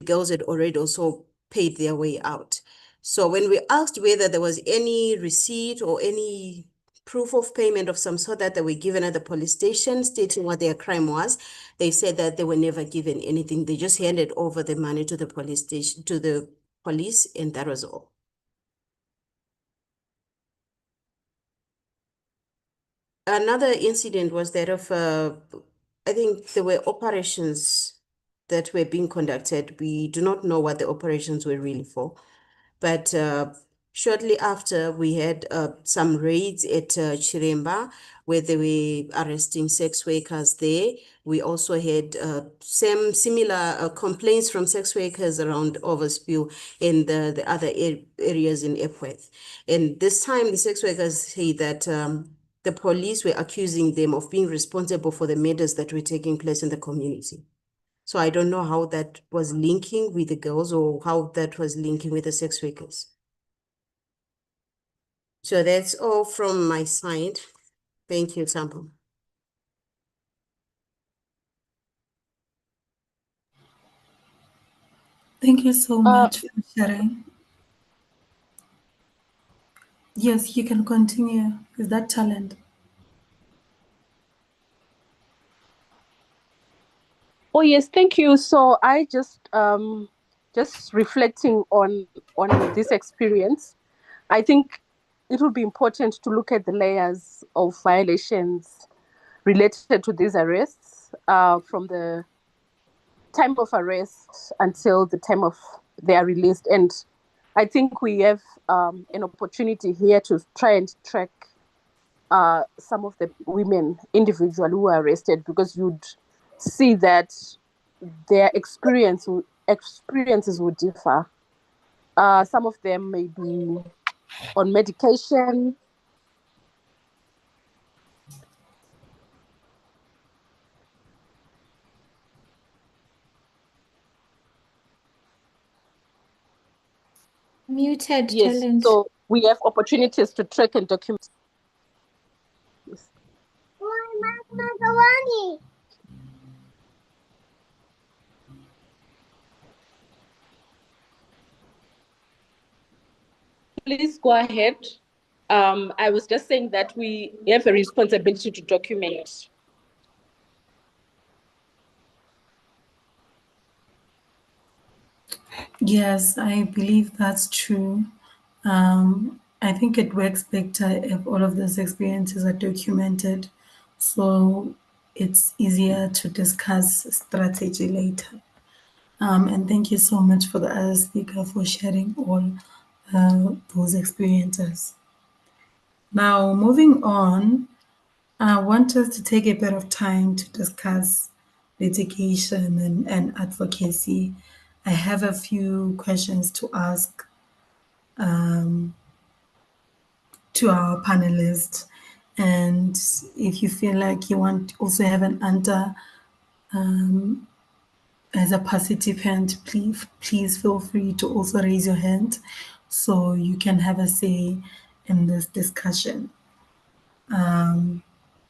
girls had already also paid their way out. So when we asked whether there was any receipt or any proof of payment of some sort that they were given at the police station stating what their crime was, they said that they were never given anything. They just handed over the money to the police station, to the police, and that was all. Another incident was that of, I think there were operations that were being conducted. We do not know what the operations were really for. But shortly after, we had some raids at Chiremba, where they were arresting sex workers there. We also had some similar complaints from sex workers around Overspill and the other areas in Epworth. And this time, the sex workers say that the police were accusing them of being responsible for the murders that were taking place in the community. So I don't know how that was linking with the girls or how that was linking with the sex workers. So that's all from my side. Thank you, Sampo. Thank you so much for sharing. Yes, you can continue. Is that talent? Oh yes, thank you. So I just reflecting on this experience, I think it would be important to look at the layers of violations related to these arrests from the time of arrest until the time of their released. And I think we have an opportunity here to try and track some of the women individually who were arrested, because you'd see that their experiences would differ. Some of them may be on medication. Muted Yes, talent. so we have opportunities to track and document. Yes. Please go ahead. I was just saying that we have a responsibility to document. Yes, I believe that's true. I think it works better if all of those experiences are documented, so it's easier to discuss strategy later. And thank you so much for the other speaker for sharing all those experiences. Now, moving on, I want us to take a bit of time to discuss litigation and advocacy. I have a few questions to ask to our panelists. And if you feel like you want to also have an answer as a participant, please feel free to also raise your hand so you can have a say in this discussion.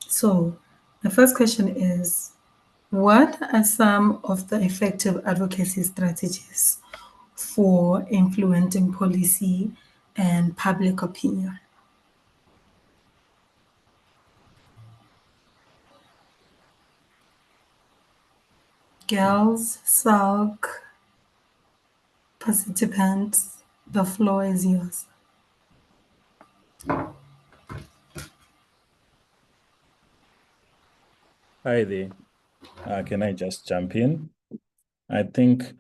So the first question is, what are some of the effective advocacy strategies for influencing policy and public opinion? Girls, Salk, participants, the floor is yours. Hi there. Can I just jump in? I think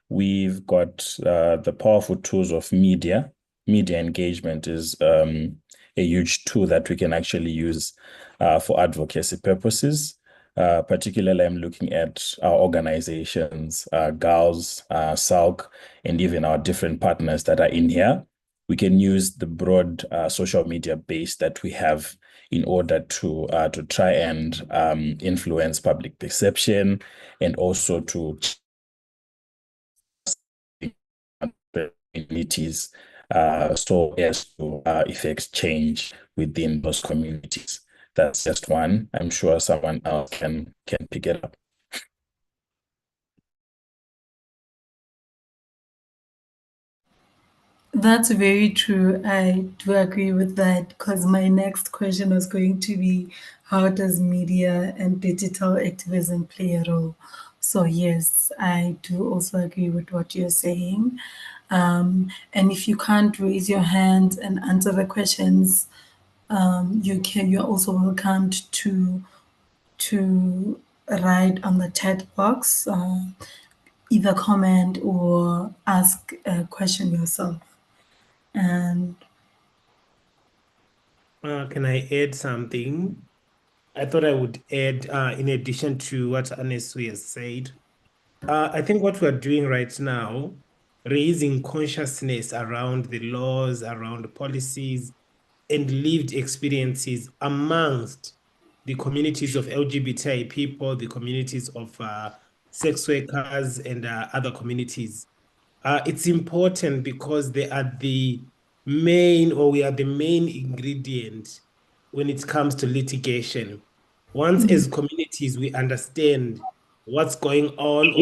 we've got the powerful tools of media. Media engagement is a huge tool that we can actually use for advocacy purposes. Particularly, I'm looking at our organizations, GALS, SALC, and even our different partners that are in here. We can use the broad social media base that we have in order to try and influence public perception and also to communities so as to effect change within those communities. That's just one. I'm sure someone else can pick it up. That's very true. I do agree with that because my next question was going to be, how does media and digital activism play a role? So yes, I do also agree with what you're saying. And if you can't raise your hand and answer the questions, you're also welcomed to write on the chat box, either comment or ask a question yourself. And Can I add something? I thought I would add, in addition to what Anesu has said, I think what we're doing right now, raising consciousness around the laws, around policies, and lived experiences amongst the communities of LGBTI people, the communities of sex workers, and other communities. It's important because they are the main, or we are the main ingredient when it comes to litigation. Once as communities, we understand what's going on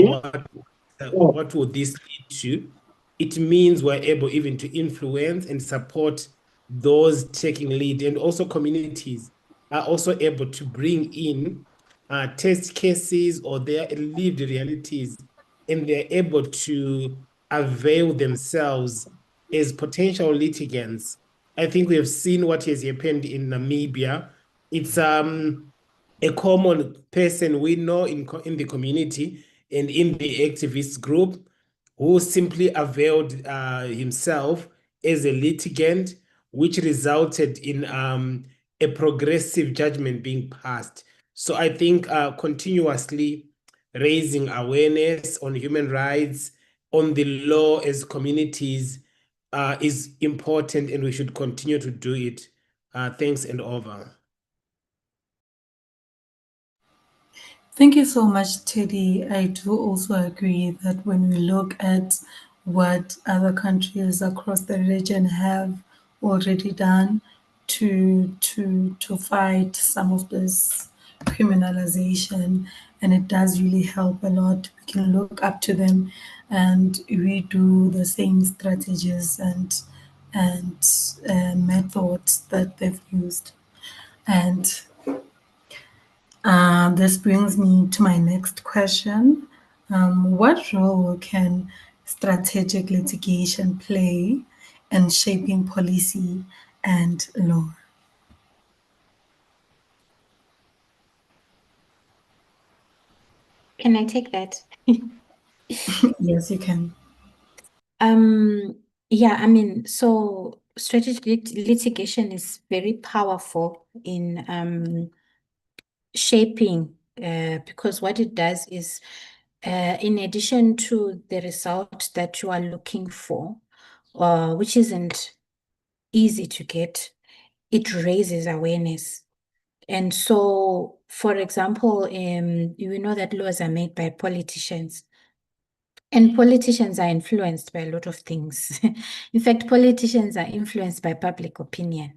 or what will this lead to, it means we're able even to influence and support those taking lead. And also communities are also able to bring in test cases or their lived realities, and they're able to avail themselves as potential litigants. I think we have seen what has happened in Namibia. It's a common person we know in the community and in the activist group who simply availed himself as a litigant, which resulted in a progressive judgment being passed. So I think continuously raising awareness on human rights, on the law as communities is important, and we should continue to do it. Thanks and over. thank you so much, Teddy. I do also agree that when we look at what other countries across the region have already done to fight some of this criminalization, and it does really help a lot. We can look up to them and we do the same strategies and methods that they've used. And this brings me to my next question. What role can strategic litigation play in shaping policy and law? Can I take that? Yes, you can. Yeah, I mean, so strategic litigation is very powerful in shaping, because what it does is, in addition to the result that you are looking for, which isn't easy to get, it raises awareness. And so, for example, you know that laws are made by politicians. And politicians are influenced by a lot of things. In fact, politicians are influenced by public opinion.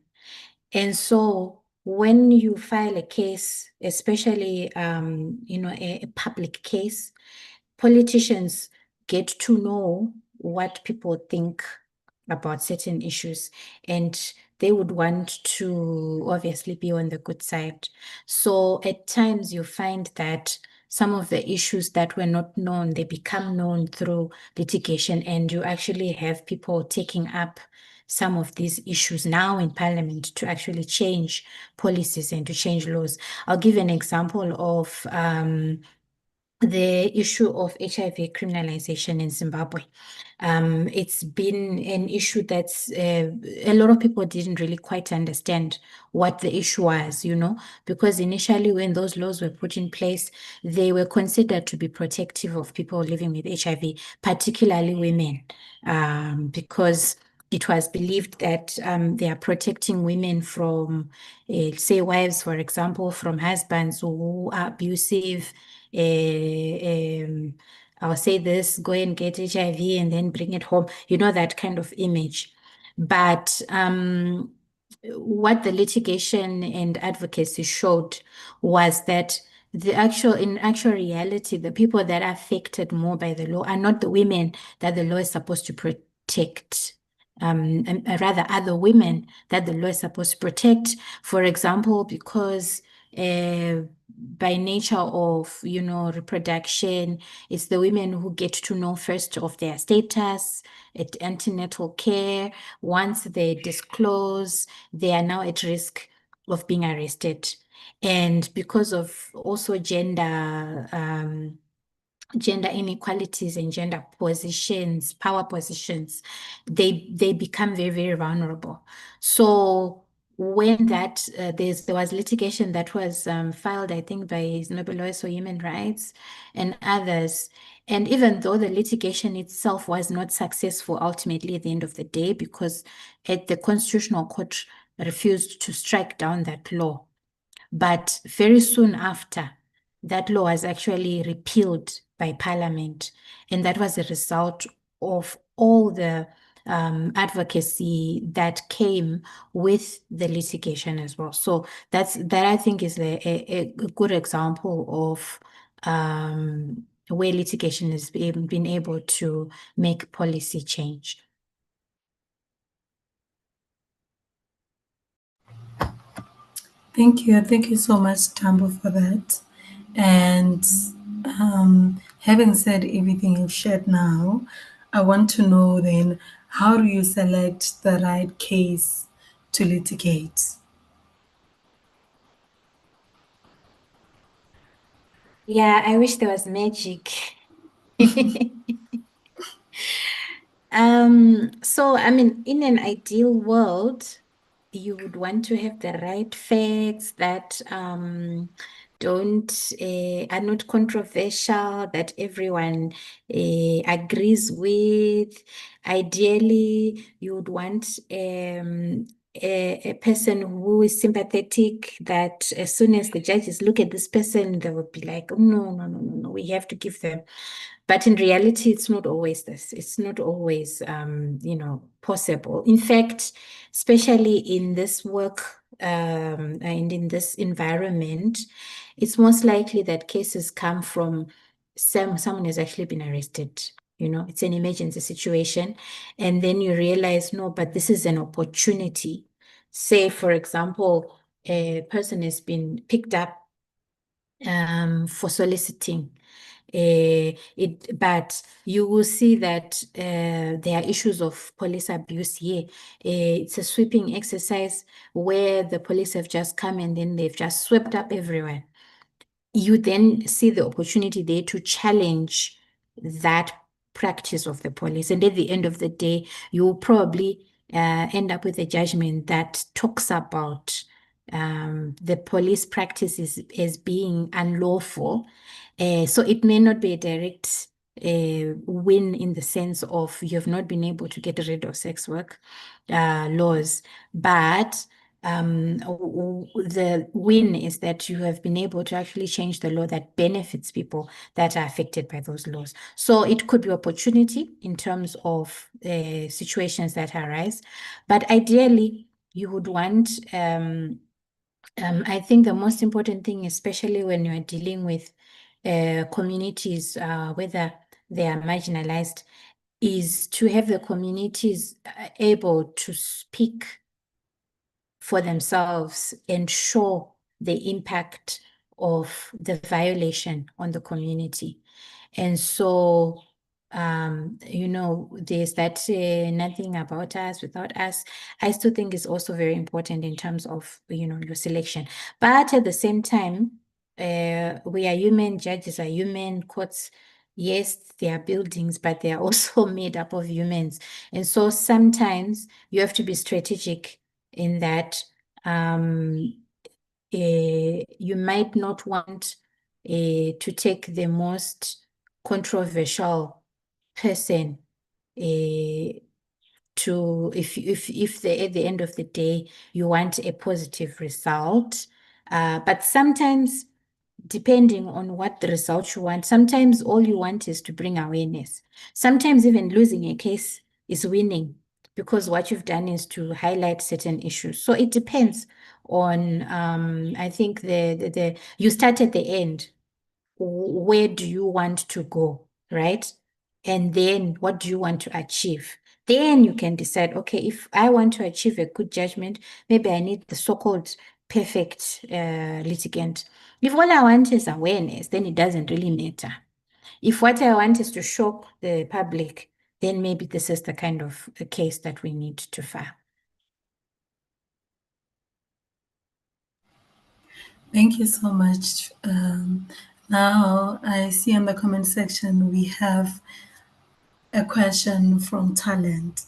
And so when you file a case, especially a public case, politicians get to know what people think about certain issues, and they would want to obviously be on the good side. So at times you find that some of the issues that were not known, they become known through litigation, and you actually have people taking up some of these issues now in Parliament to actually change policies and to change laws. I'll give an example of the issue of HIV criminalization in Zimbabwe. It's been an issue that's a lot of people didn't really quite understand what the issue was, because initially when those laws were put in place, they were considered to be protective of people living with HIV, particularly women, because it was believed that they are protecting women from, say, wives, for example, from husbands who are abusive. I'll say this, go and get HIV and then bring it home, that kind of image. But what the litigation and advocacy showed was that in actual reality, the people that are affected more by the law are not the women that the law is supposed to protect. And rather other women that the law is supposed to protect, for example, because by nature of, reproduction, it's the women who get to know first of their status at antenatal care. Once they disclose, they are now at risk of being arrested. And because of also gender inequalities and gender positions, power positions, they become very, very vulnerable. So when there was litigation that was filed, I think, by Nobel Lawyers for Human Rights and others. And even though the litigation itself was not successful ultimately at the end of the day, because the Constitutional Court refused to strike down that law. But very soon after, that law was actually repealed by Parliament. And that was a result of all the advocacy that came with the litigation as well. So that I think is a good example of where litigation has been able to make policy change. Thank you. Thank you so much, Tambo, for that. And having said everything you've shared now, I want to know then, how do you select the right case to litigate? Yeah, I wish there was magic. So I mean, in an ideal world, you would want to have the right facts that don't are not controversial, that everyone agrees with. Ideally, you would want a person who is sympathetic, that as soon as the judges look at this person, they would be like, oh, no, no, no, no, no, we have to give them. But in reality, it's not always this. It's not always, possible. In fact, especially in this work and in this environment, it's most likely that cases come from someone has actually been arrested. It's an emergency situation. And then you realize, no, but this is an opportunity. Say, for example, a person has been picked up for soliciting. But you will see that there are issues of police abuse here. It's a sweeping exercise where the police have just come and then they've just swept up everywhere. You then see the opportunity there to challenge that practice of the police. And at the end of the day, you will probably end up with a judgment that talks about the police practices as being unlawful. So it may not be a direct win in the sense of you have not been able to get rid of sex work laws, but the win is that you have been able to actually change the law that benefits people that are affected by those laws. So it could be opportunity in terms of situations that arise, but ideally you would want, I think the most important thing, especially when you're dealing with communities, whether they are marginalized, is to have the communities able to speak for themselves and show the impact of the violation on the community. And so, there's that nothing about us without us. I still think is also very important in terms of, your selection. But at the same time, we are human, judges are human, courts, yes, they are buildings, but they are also made up of humans. And so sometimes you have to be strategic in that you might not want to take the most controversial person to if at the end of the day you want a positive result, but sometimes depending on what the result you want, sometimes all you want is to bring awareness. Sometimes even losing a case is winning because what you've done is to highlight certain issues. So it depends on, I think you start at the end. Where do you want to go, right? And then what do you want to achieve? Then you can decide, okay, if I want to achieve a good judgment, maybe I need the so-called perfect litigant. If all I want is awareness, then it doesn't really matter. If what I want is to shock the public, then maybe this is the kind of a case that we need to file. Thank you so much. Now I see in the comment section we have a question from Talent.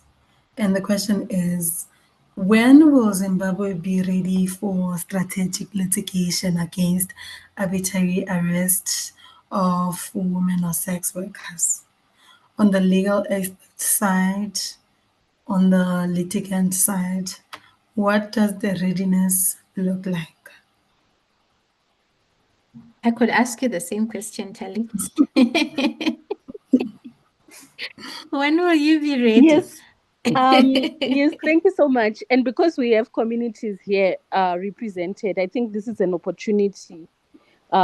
And the question is, when will Zimbabwe be ready for strategic litigation against arbitrary arrest of women or sex workers? On the legal expert side, on the litigant side, what does the readiness look like? I could ask you the same question, Tali. When will you be ready? Yes. Yes, thank you so much. And because we have communities here represented, I think this is an opportunity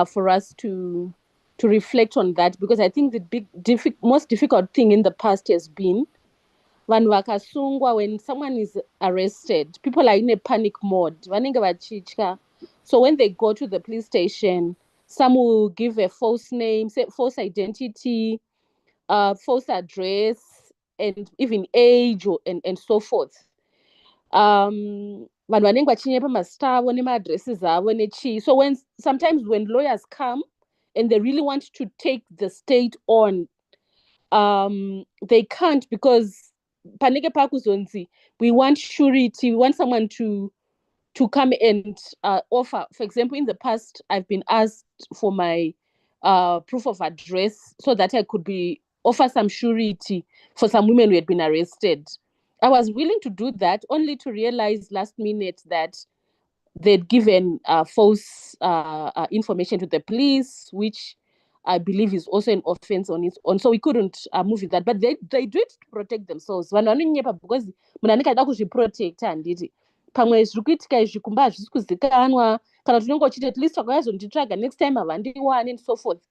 for us to reflect on that, because I think the most difficult thing in the past has been vanhu vakasungwa. When someone is arrested, people are in a panic mode, vanenge vachitya. So when they go to the police station, some will give a false name, false identity, false address, and even age and so forth. Vanhu vanenge vachinyepa mazita avo nemaadresses avo nechii. So sometimes when lawyers come and they really want to take the state on, they can't, because panenge pakuzonzi we want surety, we want someone to come and offer. For example, in the past, I've been asked for my proof of address so that I could offer some surety for some women who had been arrested. I was willing to do that, only to realize last minute that they'd given false information to the police, which I believe is also an offense on its own. So we couldn't move with that. But they do it to protect themselves. Because munhu anenge ada kuzviprotecta handiti. Pamwe zviri kuitika izvi kumba hazvisi kuzikanwa, kana kuti unenge uchiti at least wakazonditsvaga next time havandiwani and so forth.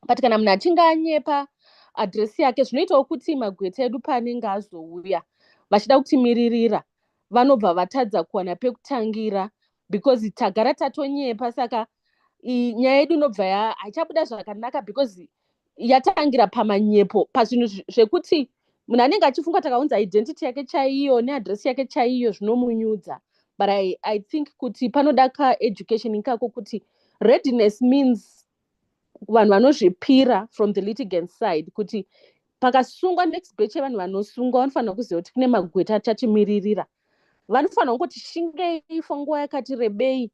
But kana munhu achinge anyepa adresi yake, zvinoitawo kuti magweta edu paanenge azouya vachida kutimiririra, vanobva vatadza kuwana pekutangira, because tagara tatonyepa. Saka nyaya yedu inobva haichabuda zvakanaka, because yatangira pamanyepo, pazvinhu zvekuti munhu anenge achifunga takaunza identity yake chaiyo neadresi yake chaiyo zvinomunyudza. But I think kuti panoda education ikako kuti readiness means vanhu vanozvipira from the litigant side, kuti pakasungwa next batch yevanhu vanosungwa vanofanira kuziva kuti kune magweta achachimiririra. Vanofanira kungoti shingei for nguva yakati rebei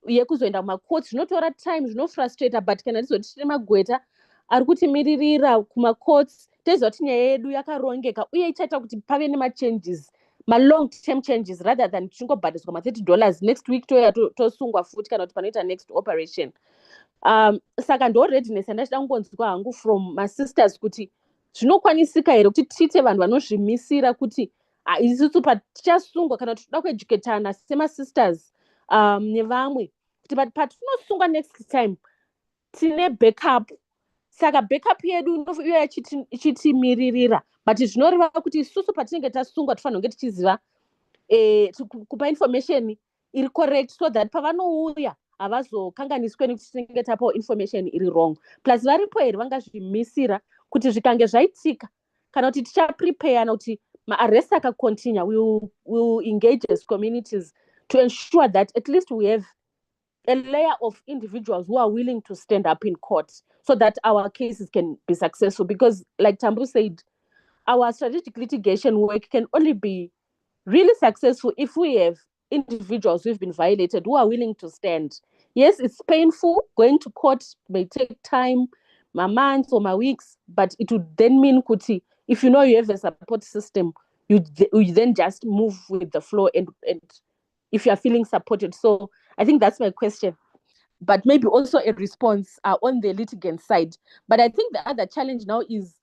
yekuzoenda kumacourts. Zvinotora time, zvinofrustrata, but kana tizoti tine magweta ari kutimiririra kumacourts, toziva kuti nyaya yedu yakarongeka uye ichaita kuti pave nemachanges ma-long term changes rather than tingobhadiswa ma-$30 next week toya tosungwa futi kana kuti panoita next operation. Saka ndo readiness yandachida kungonzwa hangu from masisters kuti zvinokwanisika here kuti tiite vanhu vanozvimisira kuti isusu patichasungwa kana kuti toda kueducatana semasisters nevamwe kuti patinosungwa next time tine backup. Saka backup yedu iyo ichitimiririra, but zvinoreva kuti isusu patinenge tasungwa tofanira kunge tichiziva kupa information iri correct so that pavanouya havazokanganiswe nekuti tinenge tapawo information iri wrong. Plus varipo here vangazvimisira kuti zvikange zvaitika kana kuti tichaprepare kana kuti ma-arrest akacontinue, we'll engage as communities to ensure that at least we have a layer of individuals who are willing to stand up in court so that our cases can be successful. Because like Tambu said, our strategic litigation work can only be really successful if we have individuals who've been violated who are willing to stand. Yes, it's painful. Going to court may take time, my months or my weeks, but it would then mean, Kuti, if you know you have a support system, you then just move with the flow and if you are feeling supported. So I think that's my question. But maybe also a response on the litigant side. But I think the other challenge now is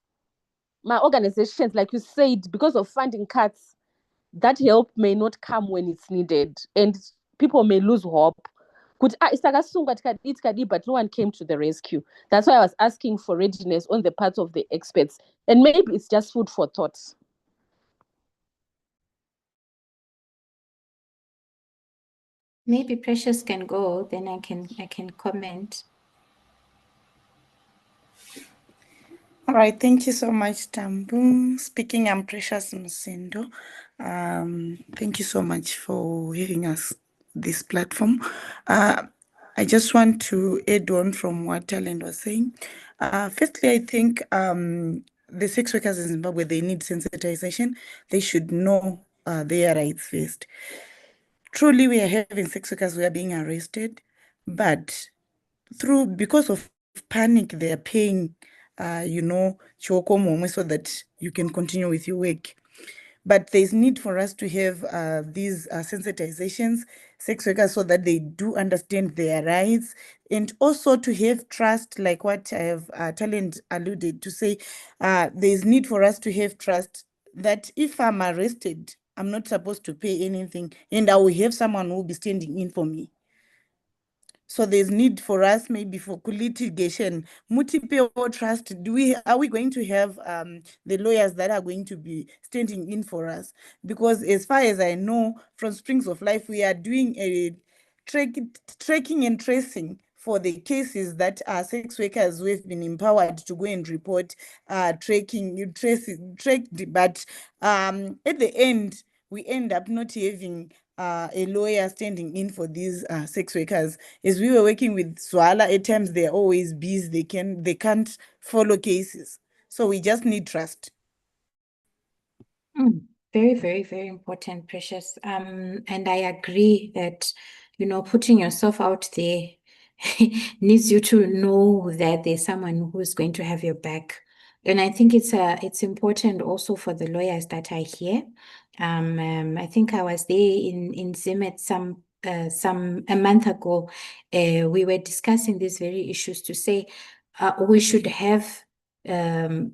my organizations, like you said, because of funding cuts, that help may not come when it's needed. And people may lose hope. But no one came to the rescue. That's why I was asking for readiness on the part of the experts. And maybe it's just food for thought. Maybe Precious can go, then I can comment. All right, thank you so much, Tambu. Speaking, I'm Precious Msendo. Thank you so much for having us this platform. I just want to add on from what Talent was saying. Firstly, I think the sex workers in Zimbabwe, they need sensitization. They should know their rights first. Truly, we are having sex workers who are being arrested, but because of panic, they are paying, chokomomwe so that you can continue with your work. But there's need for us to have these sensitizations, sex workers, so that they do understand their rights, and also to have trust, like what I have Talent alluded to say. There's need for us to have trust that if I'm arrested, I'm not supposed to pay anything, and I will have someone who will be standing in for me. So there's need for us, maybe for litigation, multiple trust. Are we going to have the lawyers that are going to be standing in for us? Because as far as I know, from Springs of Life, we are doing a tracking and tracing for the cases that are sex workers who have been empowered to go and report, tracking, tracked. But at the end, we end up not having a lawyer standing in for these sex workers. As we were working with Swala, at times they're always busy. They can't follow cases. So we just need trust. Very, very, very important, Precious. And I agree that, putting yourself out there needs you to know that there's someone who's going to have your back. And I think it's important also for the lawyers that are here. I think I was there in Zimbabwe a month ago. We were discussing these very issues to say we should have I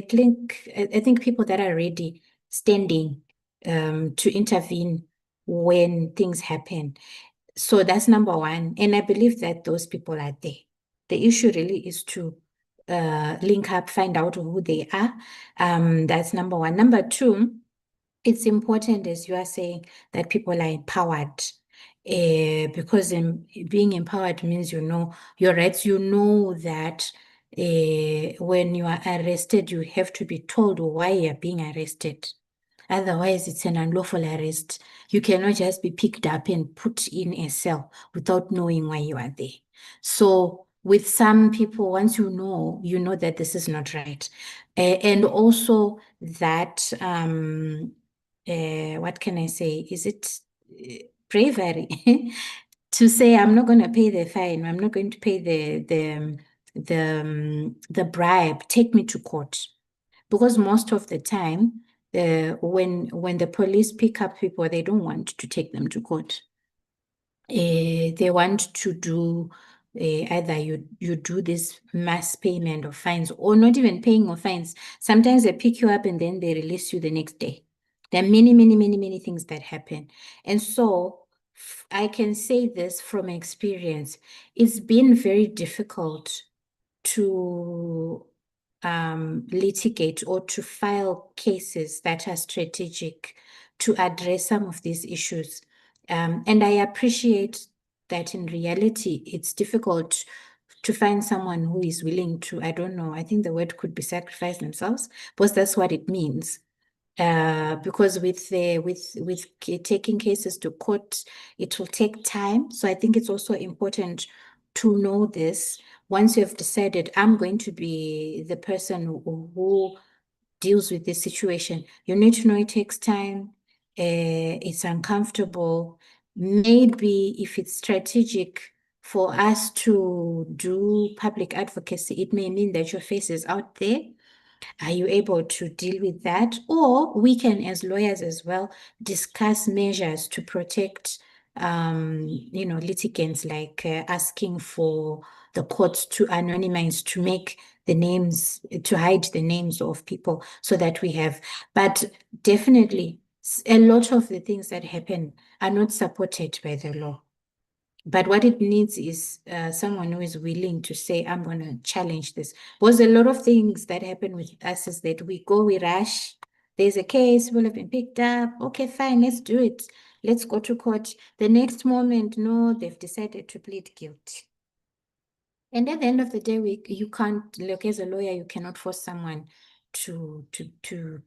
think people that are ready standing to intervene when things happen. So that's number one. And I believe that those people are there. The issue really is to link up, find out who they are. That's number one. Number two, it's important, as you are saying, that people are empowered. Because being empowered means you know your rights, you know that when you are arrested, you have to be told why you are being arrested. Otherwise, it's an unlawful arrest. You cannot just be picked up and put in a cell without knowing why you are there. So with some people, once you know that this is not right. And also that, what can I say? Is it bravery to say, I'm not going to pay the fine. I'm not going to pay the bribe. Take me to court. Because most of the time, when the police pick up people, they don't want to take them to court. They want to do either you do this mass payment of fines, or not even paying of fines. Sometimes they pick you up and then they release you the next day. There are many things that happen. And so I can say this from experience. It's been very difficult to litigate or to file cases that are strategic to address some of these issues. And I appreciate that in reality, it's difficult to find someone who is willing to, I don't know, I think the word could be sacrifice themselves, because that's what it means. Because with taking cases to court, it will take time. So I think it's also important to know this. Once you have decided, I'm going to be the person who deals with this situation, you need to know it takes time. It's uncomfortable. Maybe if it's strategic for us to do public advocacy, it may mean that your face is out there. Are you able to deal with that? Or we can, as lawyers as well, discuss measures to protect, litigants, like asking for the courts to anonymize, to make the names, to hide the names of people so that we have. But definitely, a lot of the things that happen are not supported by the law. But what it needs is someone who is willing to say, I'm going to challenge this. Because a lot of things that happen with us is that we rush. There's a case, will have been picked up. Okay, fine, let's do it. Let's go to court. The next moment, no, they've decided to plead guilty. And at the end of the day, you can't, like as a lawyer, you cannot force someone to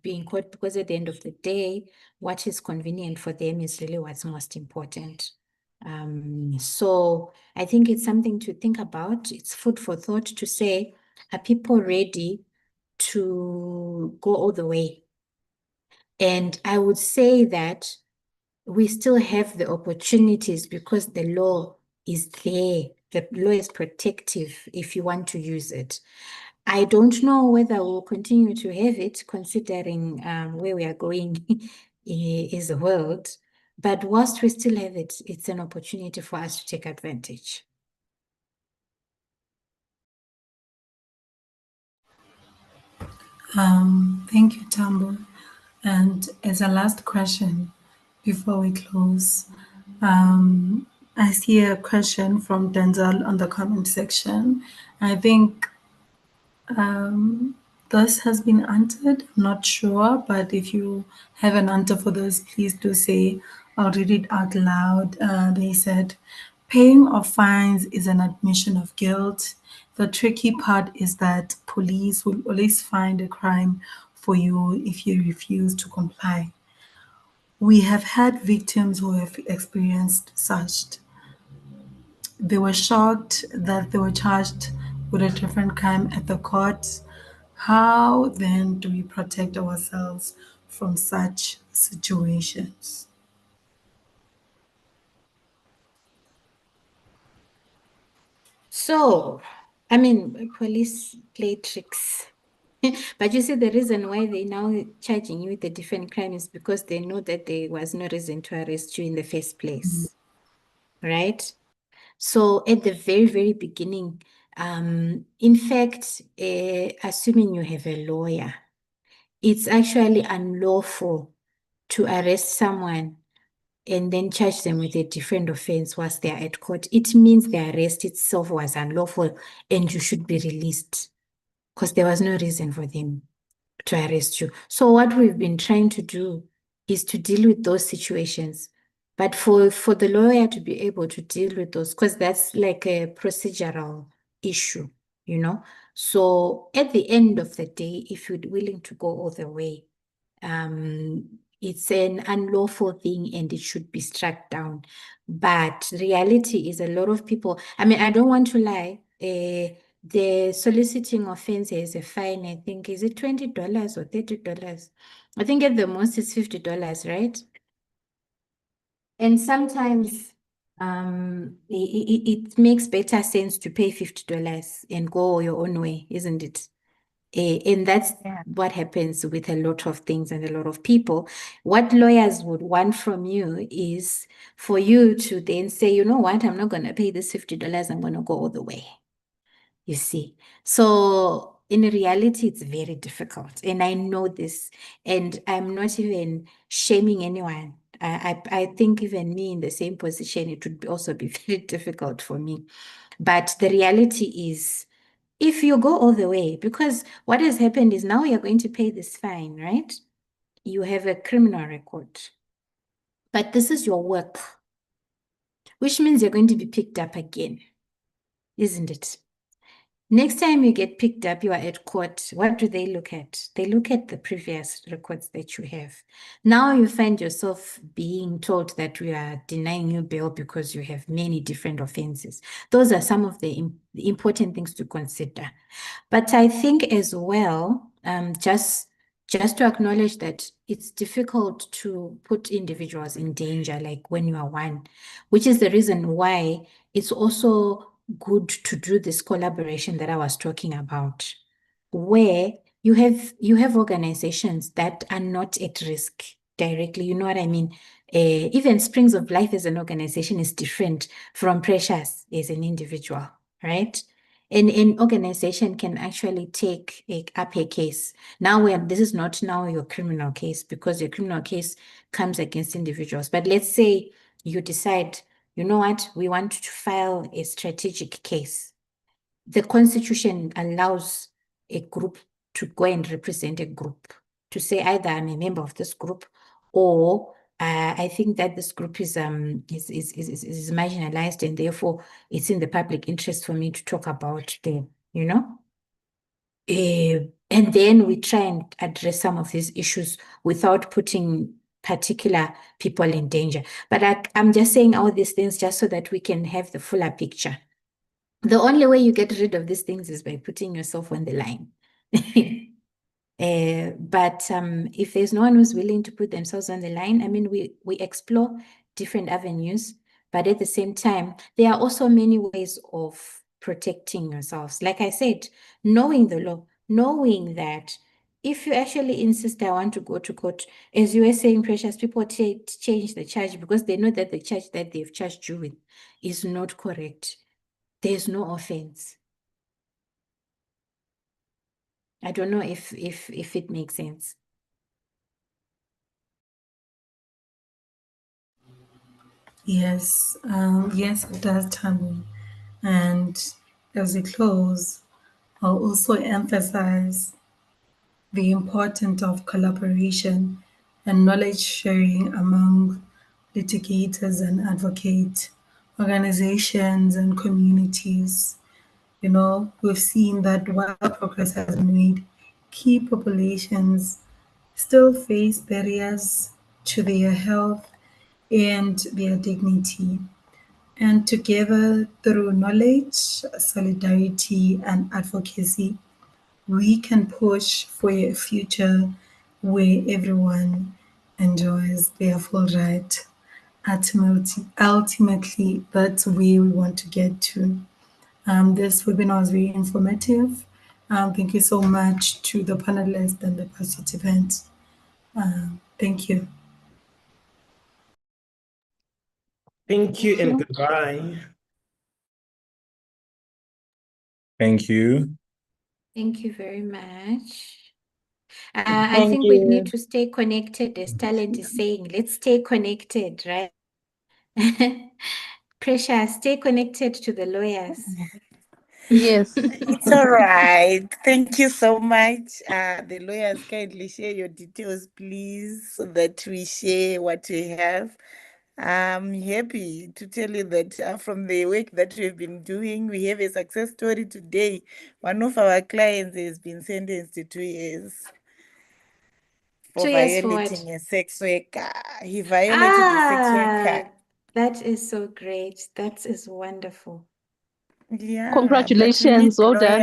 be in court, because at the end of the day, what is convenient for them is really what's most important. So I think it's something to think about. It's food for thought to say, are people ready to go all the way? And I would say that we still have the opportunities because the law is there. The law is protective if you want to use it. I don't know whether we'll continue to have it, considering where we are going is the world. But whilst we still have it, it's an opportunity for us to take advantage. Thank you, Tambo. And as a last question before we close, I see a question from Denzel on the comment section. I think this has been answered. I'm not sure, but if you have an answer for this, please do say. I'll read it out loud. They said, paying of fines is an admission of guilt. The tricky part is that police will always find a crime for you if you refuse to comply. We have had victims who have experienced such. They were shocked that they were charged with a different crime at the court. How then do we protect ourselves from such situations? So, I mean, police play tricks. But you see, the reason why they now charging you with a different crime is because they know that there was no reason to arrest you in the first place, right? So at the very beginning, in fact, assuming you have a lawyer, it's actually unlawful to arrest someone and then charge them with a different offense whilst they are at court. It means the arrest itself was unlawful and you should be released because there was no reason for them to arrest you. So what we've been trying to do is to deal with those situations. But for the lawyer to be able to deal with those, because that's like a procedural issue, you know. So at the end of the day, if you're willing to go all the way, it's an unlawful thing and it should be struck down. But reality is a lot of people, I mean, I don't want to lie, the soliciting offense is a fine, I think, is it $20 or $30? I think at the most it's $50, right? And sometimes it makes better sense to pay $50 and go your own way, isn't it? And that's what happens with a lot of things and a lot of people. What lawyers would want from you is for you to then say, you know what, I'm not going to pay this $50, I'm going to go all the way. You see, so in reality, it's very difficult. And I know this, and I'm not even shaming anyone. I think even me in the same position, it would also be very difficult for me. But the reality is, if you go all the way, because what has happened is now you're going to pay this fine, right? You have a criminal record. But this is your work, which means you're going to be picked up again, isn't it? Next time you get picked up, you are at court. What do they look at? They look at the previous records that you have. Now you find yourself being told that we are denying you bail because you have many different offenses. Those are some of the important things to consider. But I think as well, just to acknowledge that it's difficult to put individuals in danger, like when you are one, which is the reason why it's also good to do this collaboration that I was talking about, where you have organizations that are not at risk directly. You know what I mean? Even Springs of Life as an organization is different from Precious as an individual, right? And an organization can actually take up a case. Now, this is not now your criminal case, because your criminal case comes against individuals. But let's say you decide, you know what, we want to file a strategic case. The Constitution allows a group to go and represent a group, to say either I'm a member of this group, or I think that this group is marginalized, and therefore it's in the public interest for me to talk about them, you know? And then we try and address some of these issues without putting particular people in danger. But I'm just saying all these things just so that we can have the fuller picture. The only way you get rid of these things is by putting yourself on the line. But if there's no one who's willing to put themselves on the line, I mean, we explore different avenues, but at the same time, there are also many ways of protecting yourselves. Like I said, knowing the law, knowing that if you actually insist, I want to go to court, as you were saying, Precious, people change the charge because they know that the charge that they've charged you with is not correct. There's no offense. I don't know if it makes sense. Yes, yes, it does, Tammy. And as we close, I'll also emphasize the importance of collaboration and knowledge sharing among litigators and advocate organizations and communities. You know, we've seen that while progress has been made, key populations still face barriers to their health and their dignity. And together, through knowledge, solidarity, and advocacy, we can push for a future where everyone enjoys their full right. Ultimately, that's where we want to get to. This webinar was very informative. Thank you so much to the panelists and the participants. Thank you. Thank you and goodbye. Thank you. Thank you very much. I think we need to stay connected, as Talent is saying. Let's stay connected, right? Precious, stay connected to the lawyers. Yes. It's all right. Thank you so much. The lawyers, kindly share your details, please, so that we share what we have. I'm happy to tell you that from the work that we've been doing, we have a success story today. One of our clients has been sentenced to 2 years for 2 years for violating what? a sex worker. He violated a sex worker. That is so great. That is wonderful. Yeah, Congratulations, but we well need done.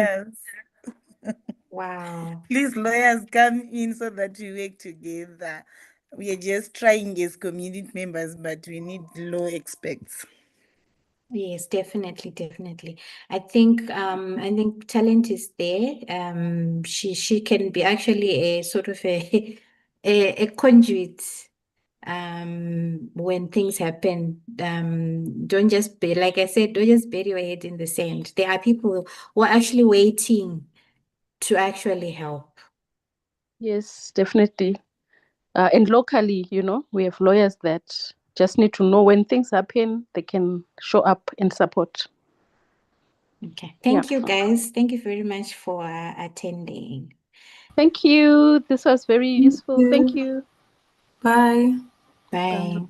lawyers. Wow. Please, lawyers, come in so that we work together. We are just trying as community members, but we need law experts. Yes, definitely. I think talent is there. She can be actually a sort of a conduit when things happen. Don't just be, like I said, don't just bury your head in the sand. There are people who are actually waiting to actually help. Yes, definitely. And locally, we have lawyers that just need to know when things happen, they can show up and support. Okay. Thank you, guys. Thank you very much for attending. Thank you. This was very useful. Thank you. Bye. Bye.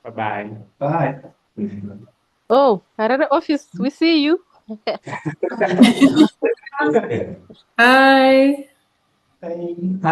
Bye-bye. Bye. Oh, Harare office, we see you. Bye. Bye.